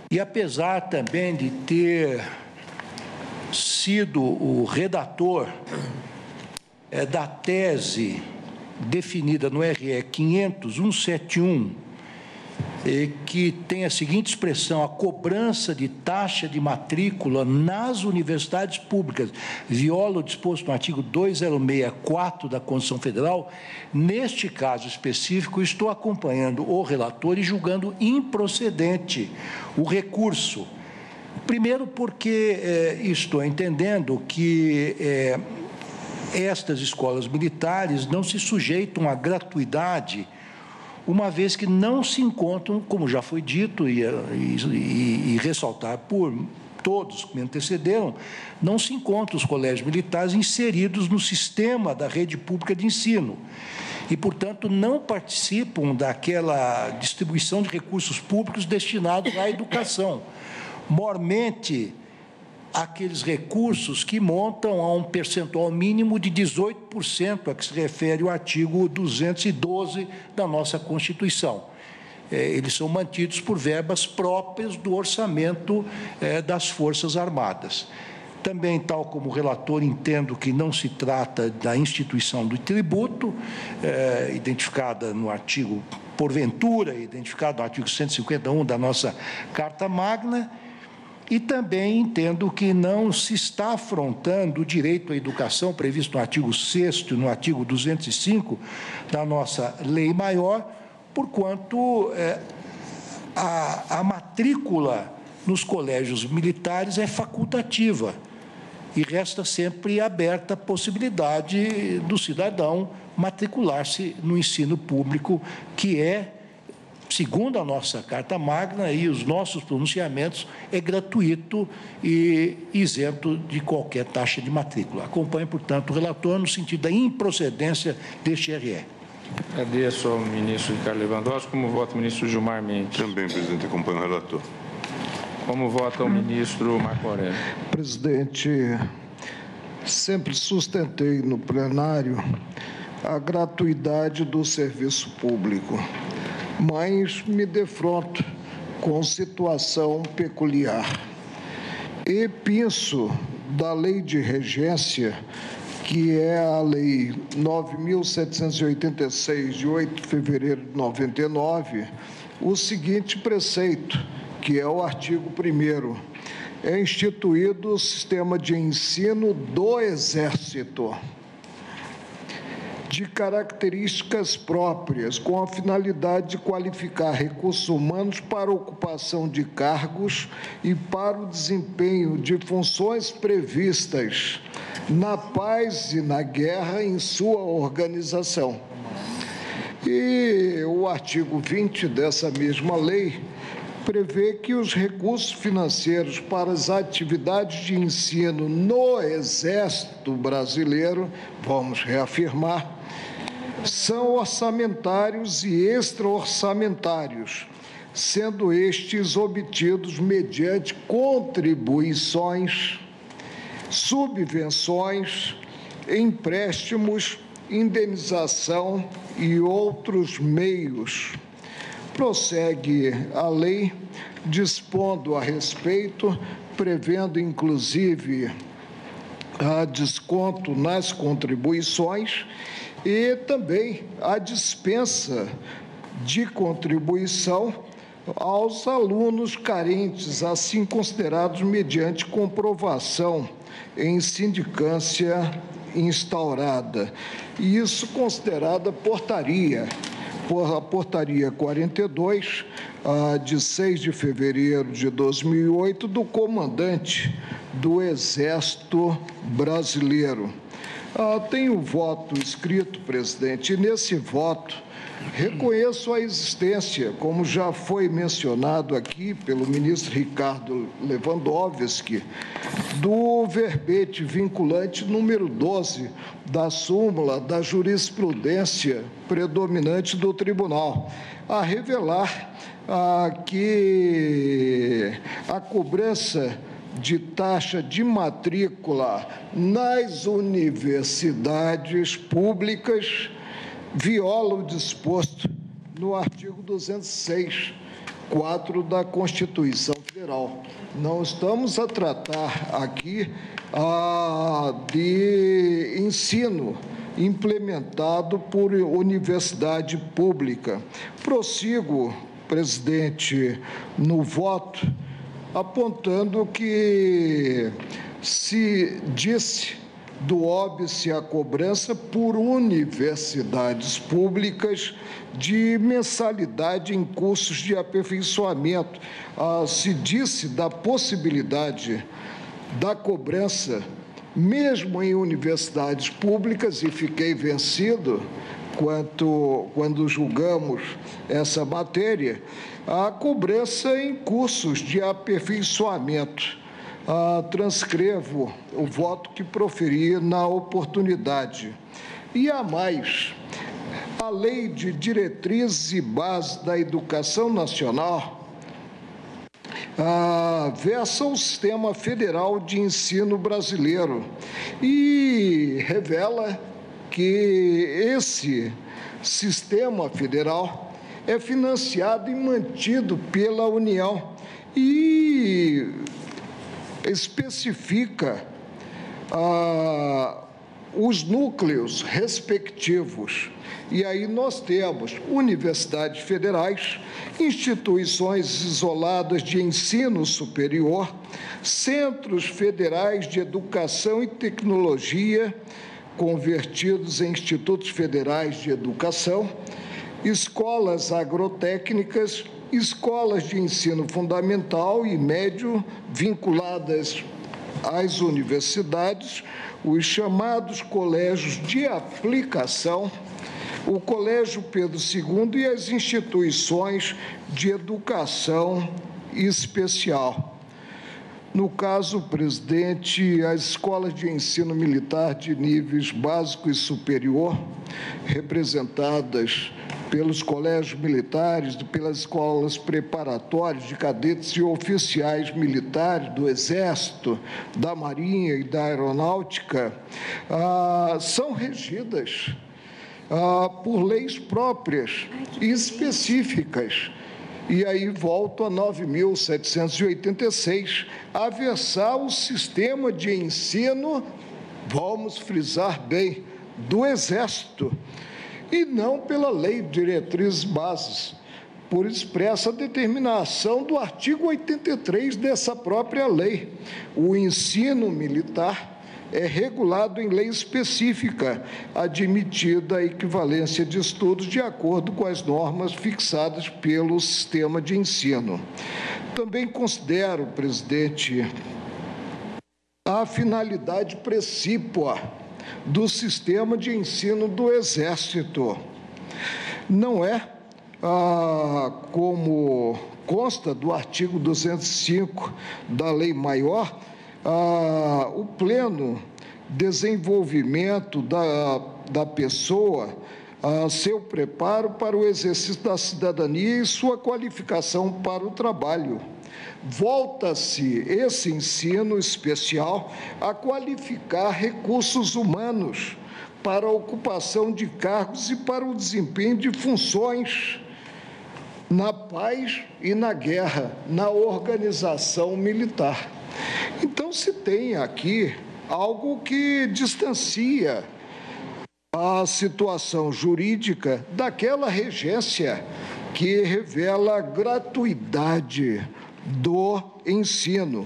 E apesar também de ter sido o redator da tese definida no RE 500-171, que tem a seguinte expressão: a cobrança de taxa de matrícula nas universidades públicas viola o disposto no artigo 2064 da Constituição Federal. Neste caso específico, estou acompanhando o relator e julgando improcedente o recurso. Primeiro, porque estou entendendo que estas escolas militares não se sujeitam à gratuidade, uma vez que não se encontram, como já foi dito e ressaltar por todos que me antecederam, não se encontram os colégios militares inseridos no sistema da rede pública de ensino e, portanto, não participam daquela distribuição de recursos públicos destinados à educação. Mormente, aqueles recursos que montam a um percentual mínimo de 18%, a que se refere o artigo 212 da nossa Constituição. Eles são mantidos por verbas próprias do orçamento das Forças Armadas. Também, tal como o relator, entendo que não se trata da instituição do tributo, identificada no artigo, porventura, identificado no artigo 151 da nossa Carta Magna. E também entendo que não se está afrontando o direito à educação previsto no artigo 6º e no artigo 205 da nossa Lei Maior, porquanto a matrícula nos colégios militares é facultativa e resta sempre aberta a possibilidade do cidadão matricular-se no ensino público, que segundo a nossa Carta Magna e os nossos pronunciamentos, é gratuito e isento de qualquer taxa de matrícula. Acompanho, portanto, o relator no sentido da improcedência deste RE. Agradeço ao ministro Ricardo Lewandowski. Como vota o ministro Gilmar Mendes? Também, presidente, acompanho o relator. Como vota o ministro Marco Aurélio? Presidente, sempre sustentei no plenário a gratuidade do serviço público, mas me defronto com situação peculiar. E penso da lei de regência, que é a lei 9.786, de 8 de fevereiro de 99, o seguinte preceito, que é o artigo 1º. É instituído o sistema de ensino do Exército, de características próprias, com a finalidade de qualificar recursos humanos para a ocupação de cargos e para o desempenho de funções previstas na paz e na guerra em sua organização. E o artigo 20 dessa mesma lei prevê que os recursos financeiros para as atividades de ensino no Exército Brasileiro, vamos reafirmar, são orçamentários e extra-orçamentários, sendo estes obtidos mediante contribuições, subvenções, empréstimos, indenização e outros meios. Prossegue a lei, dispondo a respeito, prevendo inclusive a desconto nas contribuições e também a dispensa de contribuição aos alunos carentes, assim considerados mediante comprovação em sindicância instaurada. E isso considerada portaria, a portaria 42, de 6 de fevereiro de 2008, do comandante do Exército Brasileiro. Tem o voto escrito, presidente, e nesse voto reconheço a existência, como já foi mencionado aqui pelo ministro Ricardo Lewandowski, do verbete vinculante número 12 da súmula da jurisprudência predominante do tribunal, a revelar que a cobrança de taxa de matrícula nas universidades públicas viola o disposto no artigo 206, 4 da Constituição Federal. Não estamos a tratar aqui de ensino implementado por universidade pública. Prossigo, presidente, no voto, apontando que se disse do óbice a cobrança por universidades públicas de mensalidade em cursos de aperfeiçoamento. Se disse da possibilidade da cobrança, mesmo em universidades públicas, e fiquei vencido quando julgamos essa matéria, a cobrança em cursos de aperfeiçoamento. Transcrevo o voto que proferi na oportunidade. E a mais, a Lei de Diretrizes e Bases da Educação Nacional versa o Sistema Federal de Ensino Brasileiro e revela que esse sistema federal é financiado e mantido pela União e especifica os núcleos respectivos. E aí nós temos universidades federais, instituições isoladas de ensino superior, centros federais de educação e tecnologia, convertidos em institutos federais de educação, escolas agrotécnicas, escolas de ensino fundamental e médio vinculadas às universidades, os chamados colégios de aplicação, o Colégio Pedro II e as instituições de educação especial. No caso, presidente, as escolas de ensino militar de níveis básico e superior, representadas pelos colégios militares, pelas escolas preparatórias de cadetes e oficiais militares do Exército, da Marinha e da Aeronáutica, são regidas por leis próprias e específicas. E aí volto a 9.786, a versar o sistema de ensino, vamos frisar bem, do Exército, e não pela Lei de Diretrizes e Bases, por expressa determinação do artigo 83 dessa própria lei. O ensino militar é regulado em lei específica, admitida a equivalência de estudos de acordo com as normas fixadas pelo sistema de ensino. Também considero, presidente, a finalidade precípua do sistema de ensino do Exército. Não é, como consta do artigo 205 da Lei Maior, o pleno desenvolvimento da pessoa, seu preparo para o exercício da cidadania e sua qualificação para o trabalho. Volta-se esse ensino especial a qualificar recursos humanos para a ocupação de cargos e para o desempenho de funções na paz e na guerra, na organização militar. Então, se tem aqui algo que distancia a situação jurídica daquela regência que revela a gratuidade do ensino.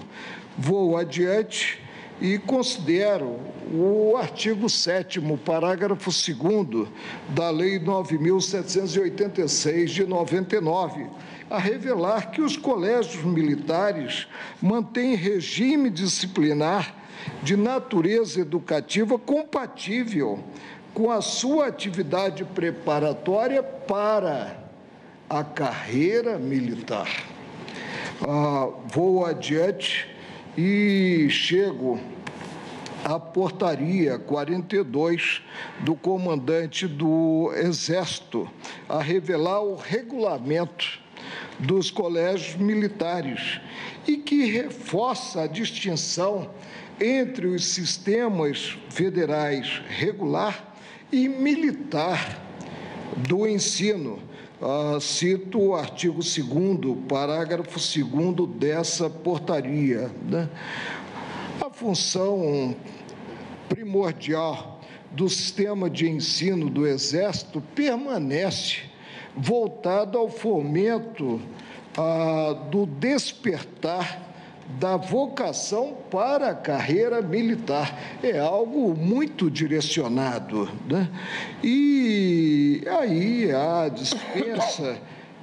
Vou adiante e considero o artigo 7º, parágrafo 2º da Lei 9.786 de 99, a revelar que os colégios militares mantêm regime disciplinar de natureza educativa compatível com a sua atividade preparatória para a carreira militar. Vou adiante e chego à portaria 42 do comandante do Exército, a revelar o regulamento dos colégios militares e que reforça a distinção entre os sistemas federais regular e militar do ensino. Cito o artigo 2º, parágrafo 2º dessa portaria, né? A função primordial do sistema de ensino do Exército permanece voltado ao fomento do despertar da vocação para a carreira militar. É algo muito direcionado, né? E aí a dispensa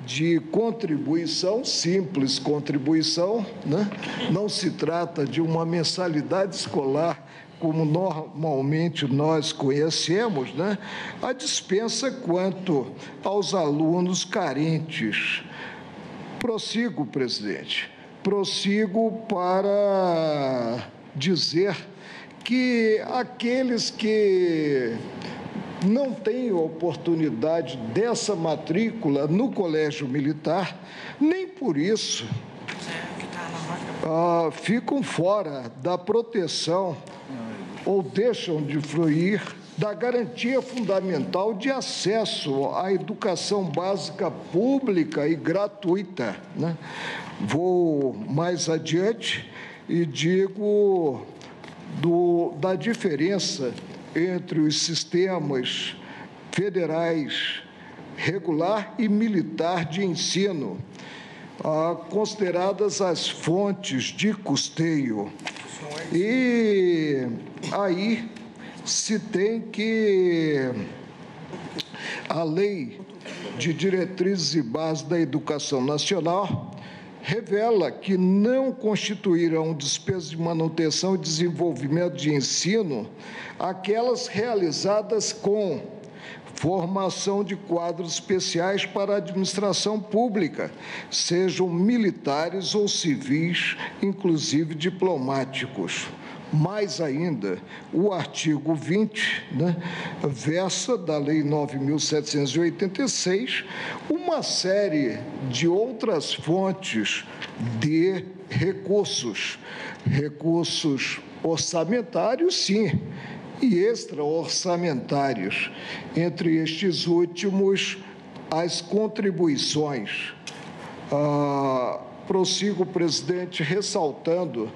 de contribuição, simples contribuição, né? Não se trata de uma mensalidade escolar como normalmente nós conhecemos, né? A dispensa quanto aos alunos carentes. Prossigo, presidente. Prossigo para dizer que aqueles que não têm oportunidade dessa matrícula no colégio militar, nem por isso ficam fora da proteção ou deixam de fruir da garantia fundamental de acesso à educação básica pública e gratuita, né? Vou mais adiante e digo da diferença entre os sistemas federais regular e militar de ensino, consideradas as fontes de custeio. E aí se tem que a Lei de Diretrizes e Bases da Educação Nacional revela que não constituirão despesas de manutenção e desenvolvimento de ensino aquelas realizadas com formação de quadros especiais para a administração pública, sejam militares ou civis, inclusive diplomáticos. Mais ainda, o artigo 20, né, versa da Lei 9.786, uma série de outras fontes de recursos. Recursos orçamentários, sim, e extra-orçamentários. Entre estes últimos, as contribuições. Prossigo, presidente, ressaltando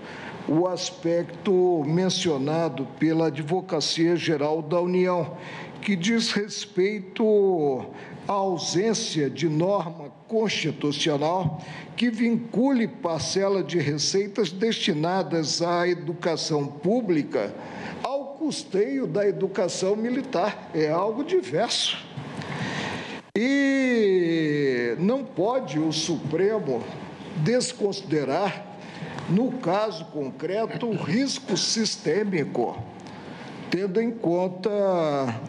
o aspecto mencionado pela Advocacia Geral da União, que diz respeito à ausência de norma constitucional que vincule parcela de receitas destinadas à educação pública ao custeio da educação militar. É algo diverso. E não pode o Supremo desconsiderar no caso concreto, o risco sistêmico, tendo em conta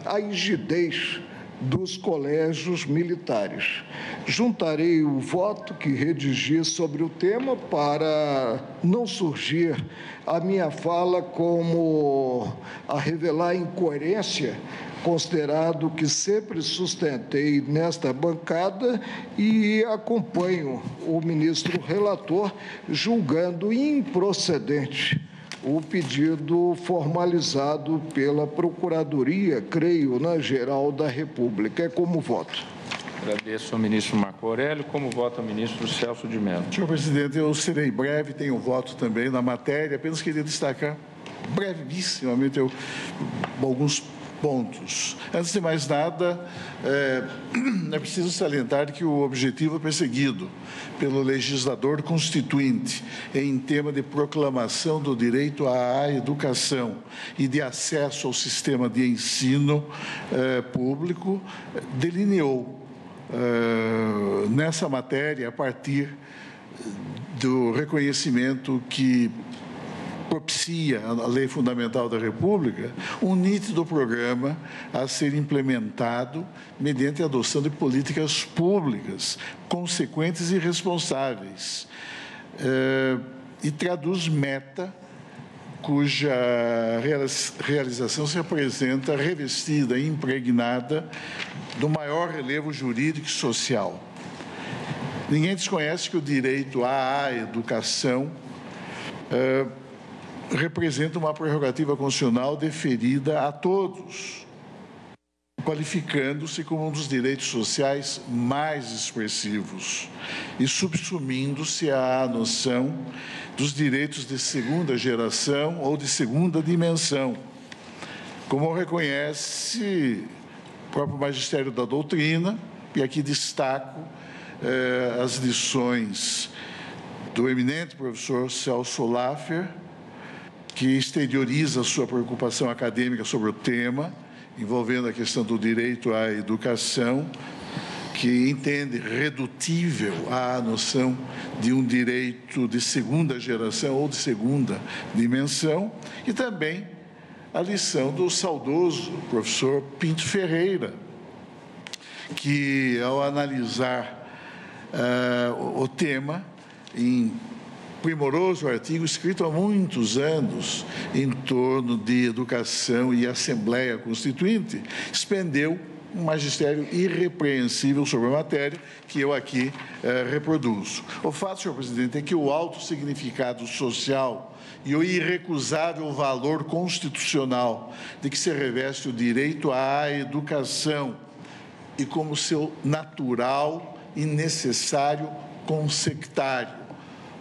a rigidez dos colégios militares. Juntarei o voto que redigi sobre o tema para não surgir a minha fala como a revelar incoerência, considerado que sempre sustentei nesta bancada e acompanho o ministro relator julgando improcedente o pedido formalizado pela Procuradoria, creio, Geral da República. É como voto. Agradeço ao ministro Marco Aurélio. Como vota o ministro Celso de Mello? Senhor presidente, eu serei breve, tenho voto também na matéria, apenas queria destacar brevissimamente alguns pontos. Antes de mais nada, é preciso salientar que o objetivo perseguido pelo legislador constituinte em tema de proclamação do direito à educação e de acesso ao sistema de ensino público delineou nessa matéria, a partir do reconhecimento que propicia a Lei Fundamental da República, um nítido programa a ser implementado mediante a adoção de políticas públicas consequentes e responsáveis, e traduz meta cuja realização se apresenta revestida e impregnada do maior relevo jurídico e social. Ninguém desconhece que o direito à educação representa uma prerrogativa constitucional deferida a todos, qualificando-se como um dos direitos sociais mais expressivos e subsumindo-se à noção dos direitos de segunda geração ou de segunda dimensão, como reconhece o próprio Magistério da Doutrina, e aqui destaco as lições do eminente professor Celso Laffer, que exterioriza sua preocupação acadêmica sobre o tema, envolvendo a questão do direito à educação, que entende redutível à noção de um direito de segunda geração ou de segunda dimensão, e também a lição do saudoso professor Pinto Ferreira, que, ao analisar o tema em primoroso artigo escrito há muitos anos em torno de educação e Assembleia Constituinte, expendeu um magistério irrepreensível sobre a matéria, que eu aqui reproduzo. O fato, senhor presidente, é que o alto significado social e o irrecusável valor constitucional de que se reveste o direito à educação e como seu natural e necessário consectário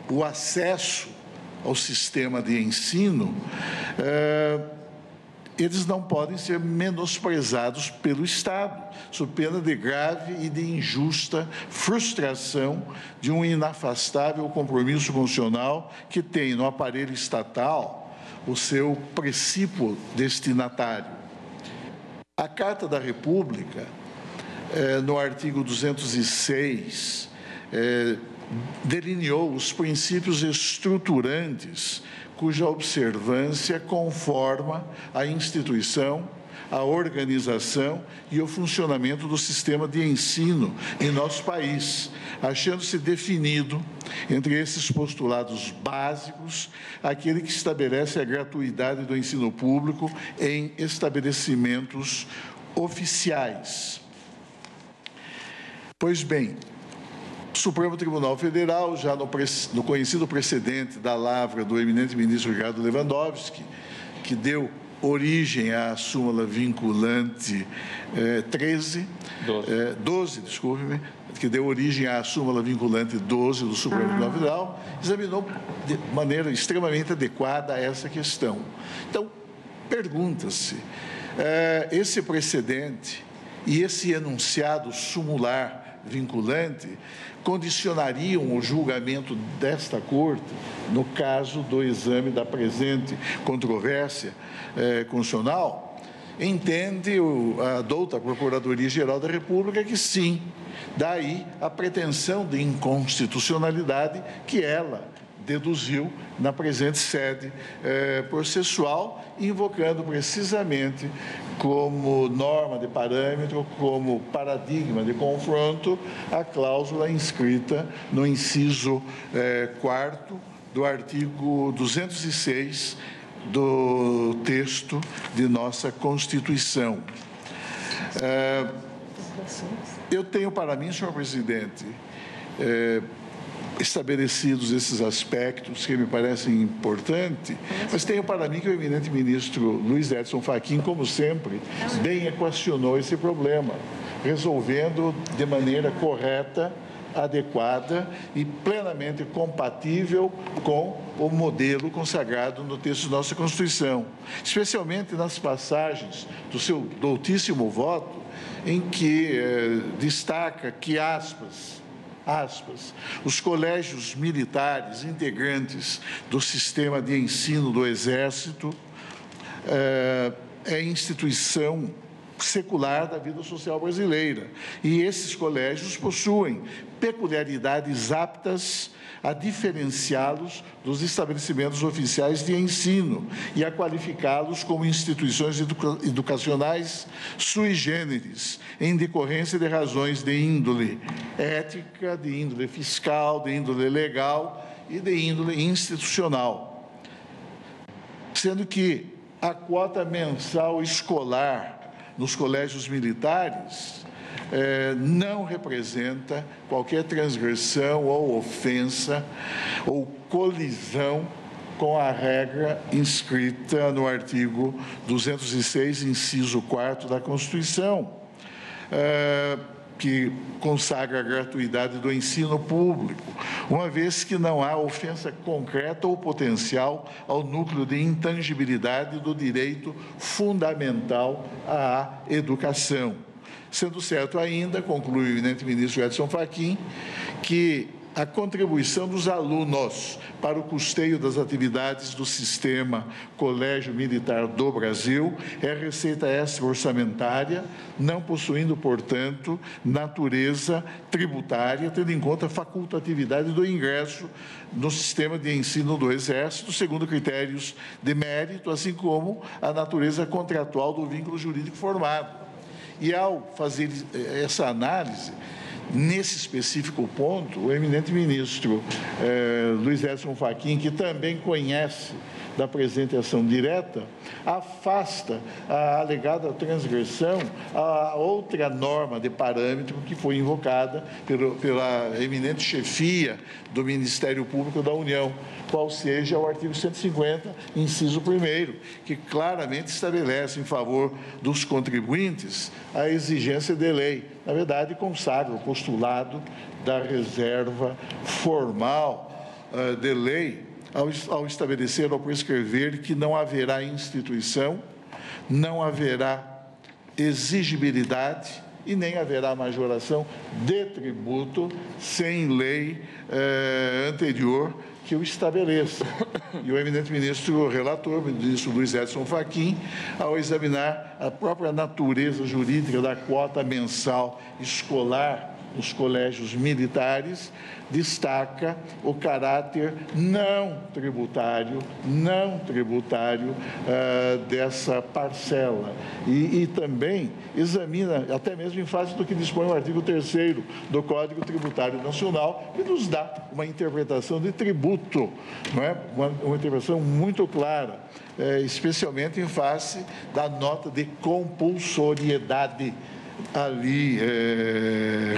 o acesso ao sistema de ensino, eles não podem ser menosprezados pelo Estado, sob pena de grave e de injusta frustração de um inafastável compromisso constitucional que tem no aparelho estatal o seu precípuo destinatário. A Carta da República, no artigo 206, delineou os princípios estruturantes cuja observância conforma a instituição, a organização e o funcionamento do sistema de ensino em nosso país, achando-se definido, entre esses postulados básicos, aquele que estabelece a gratuidade do ensino público em estabelecimentos oficiais. Pois bem, o Supremo Tribunal Federal, já no conhecido precedente da lavra do eminente ministro Ricardo Lewandowski, que deu origem à súmula vinculante 12, desculpe-me, que deu origem à súmula vinculante 12 do Supremo Tribunal Federal, examinou de maneira extremamente adequada essa questão. Então, pergunta-se, esse precedente e esse enunciado sumular vinculante condicionariam o julgamento desta Corte, no caso do exame da presente controvérsia constitucional? Entende a douta Procuradoria-Geral da República que sim, daí a pretensão de inconstitucionalidade que ela deduziu na presente sede processual, invocando precisamente como norma de parâmetro, como paradigma de confronto, a cláusula inscrita no inciso 4º do artigo 206 do texto de nossa Constituição. Eu tenho para mim, senhor presidente, estabelecidos esses aspectos que me parecem importantes, mas tenho para mim que o eminente ministro Luiz Edson Fachin, como sempre, bem equacionou esse problema, resolvendo de maneira correta, adequada e plenamente compatível com o modelo consagrado no texto da nossa Constituição, especialmente nas passagens do seu doutíssimo voto, em que destaca que, aspas, os colégios militares integrantes do sistema de ensino do Exército é instituição secular da vida social brasileira. E esses colégios possuem peculiaridades aptas a diferenciá-los dos estabelecimentos oficiais de ensino e a qualificá-los como instituições educacionais sui generis, em decorrência de razões de índole ética, de índole fiscal, de índole legal e de índole institucional. Sendo que a quota mensal escolar nos colégios militares não representa qualquer transgressão ou ofensa ou colisão com a regra inscrita no artigo 206, inciso 4º da Constituição, que consagra a gratuidade do ensino público, uma vez que não há ofensa concreta ou potencial ao núcleo de intangibilidade do direito fundamental à educação. Sendo certo ainda, conclui o eminente ministro Edson Fachin, que a contribuição dos alunos para o custeio das atividades do sistema Colégio Militar do Brasil é receita extra orçamentária, não possuindo, portanto, natureza tributária, tendo em conta a facultatividade do ingresso no sistema de ensino do Exército, segundo critérios de mérito, assim como a natureza contratual do vínculo jurídico formado. E, ao fazer essa análise, nesse específico ponto, o eminente ministro Luiz Edson Fachin, que também conhece da presente ação direta, afasta a alegada transgressão a outra norma de parâmetro que foi invocada pela eminente chefia do Ministério Público da União, qual seja o artigo 150, inciso 1º, que claramente estabelece em favor dos contribuintes a exigência de lei. Na verdade, consagra o postulado da reserva formal de lei ao estabelecer, ao prescrever que não haverá instituição, não haverá exigibilidade e nem haverá majoração de tributo sem lei anterior que o estabeleça. E o eminente ministro relator, o ministro Luiz Edson Fachin, ao examinar a própria natureza jurídica da quota mensal escolar nos colégios militares, destaca o caráter não tributário dessa parcela. E também examina, até mesmo em face do que dispõe o artigo 3º do Código Tributário Nacional, que nos dá uma interpretação de tributo, não é? Uma interpretação muito clara, especialmente em face da nota de compulsoriedade ali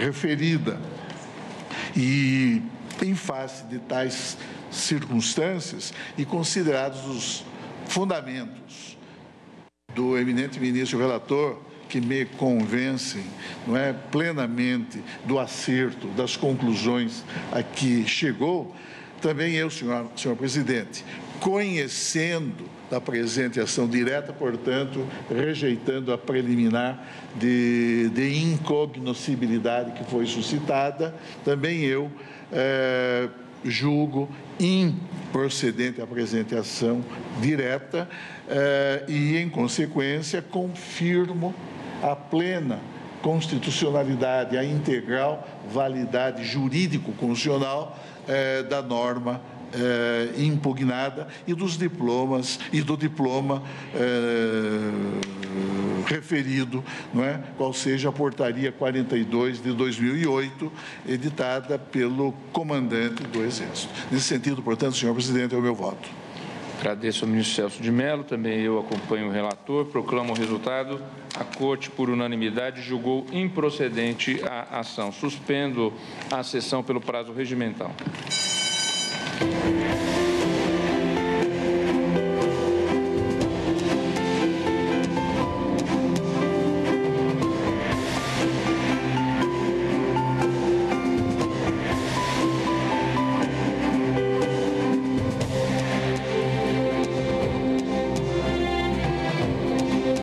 referida. E em face de tais circunstâncias e considerados os fundamentos do eminente ministro relator, que me convencem, não é, plenamente do acerto das conclusões a que chegou, também eu, senhor presidente, conhecendo da presente ação direta, portanto, rejeitando a preliminar de incognoscibilidade que foi suscitada, também eu julgo improcedente a presente ação direta e, em consequência, confirmo a plena constitucionalidade, a integral validade jurídico-constitucional da norma impugnada e dos diplomas e do diploma referido, não é? Qual seja a portaria 42 de 2008, editada pelo comandante do Exército. Nesse sentido, portanto, senhor presidente, é o meu voto. Agradeço ao ministro Celso de Mello, também eu acompanho o relator, proclamo o resultado. A Corte, por unanimidade, julgou improcedente a ação. Suspendo a sessão pelo prazo regimental.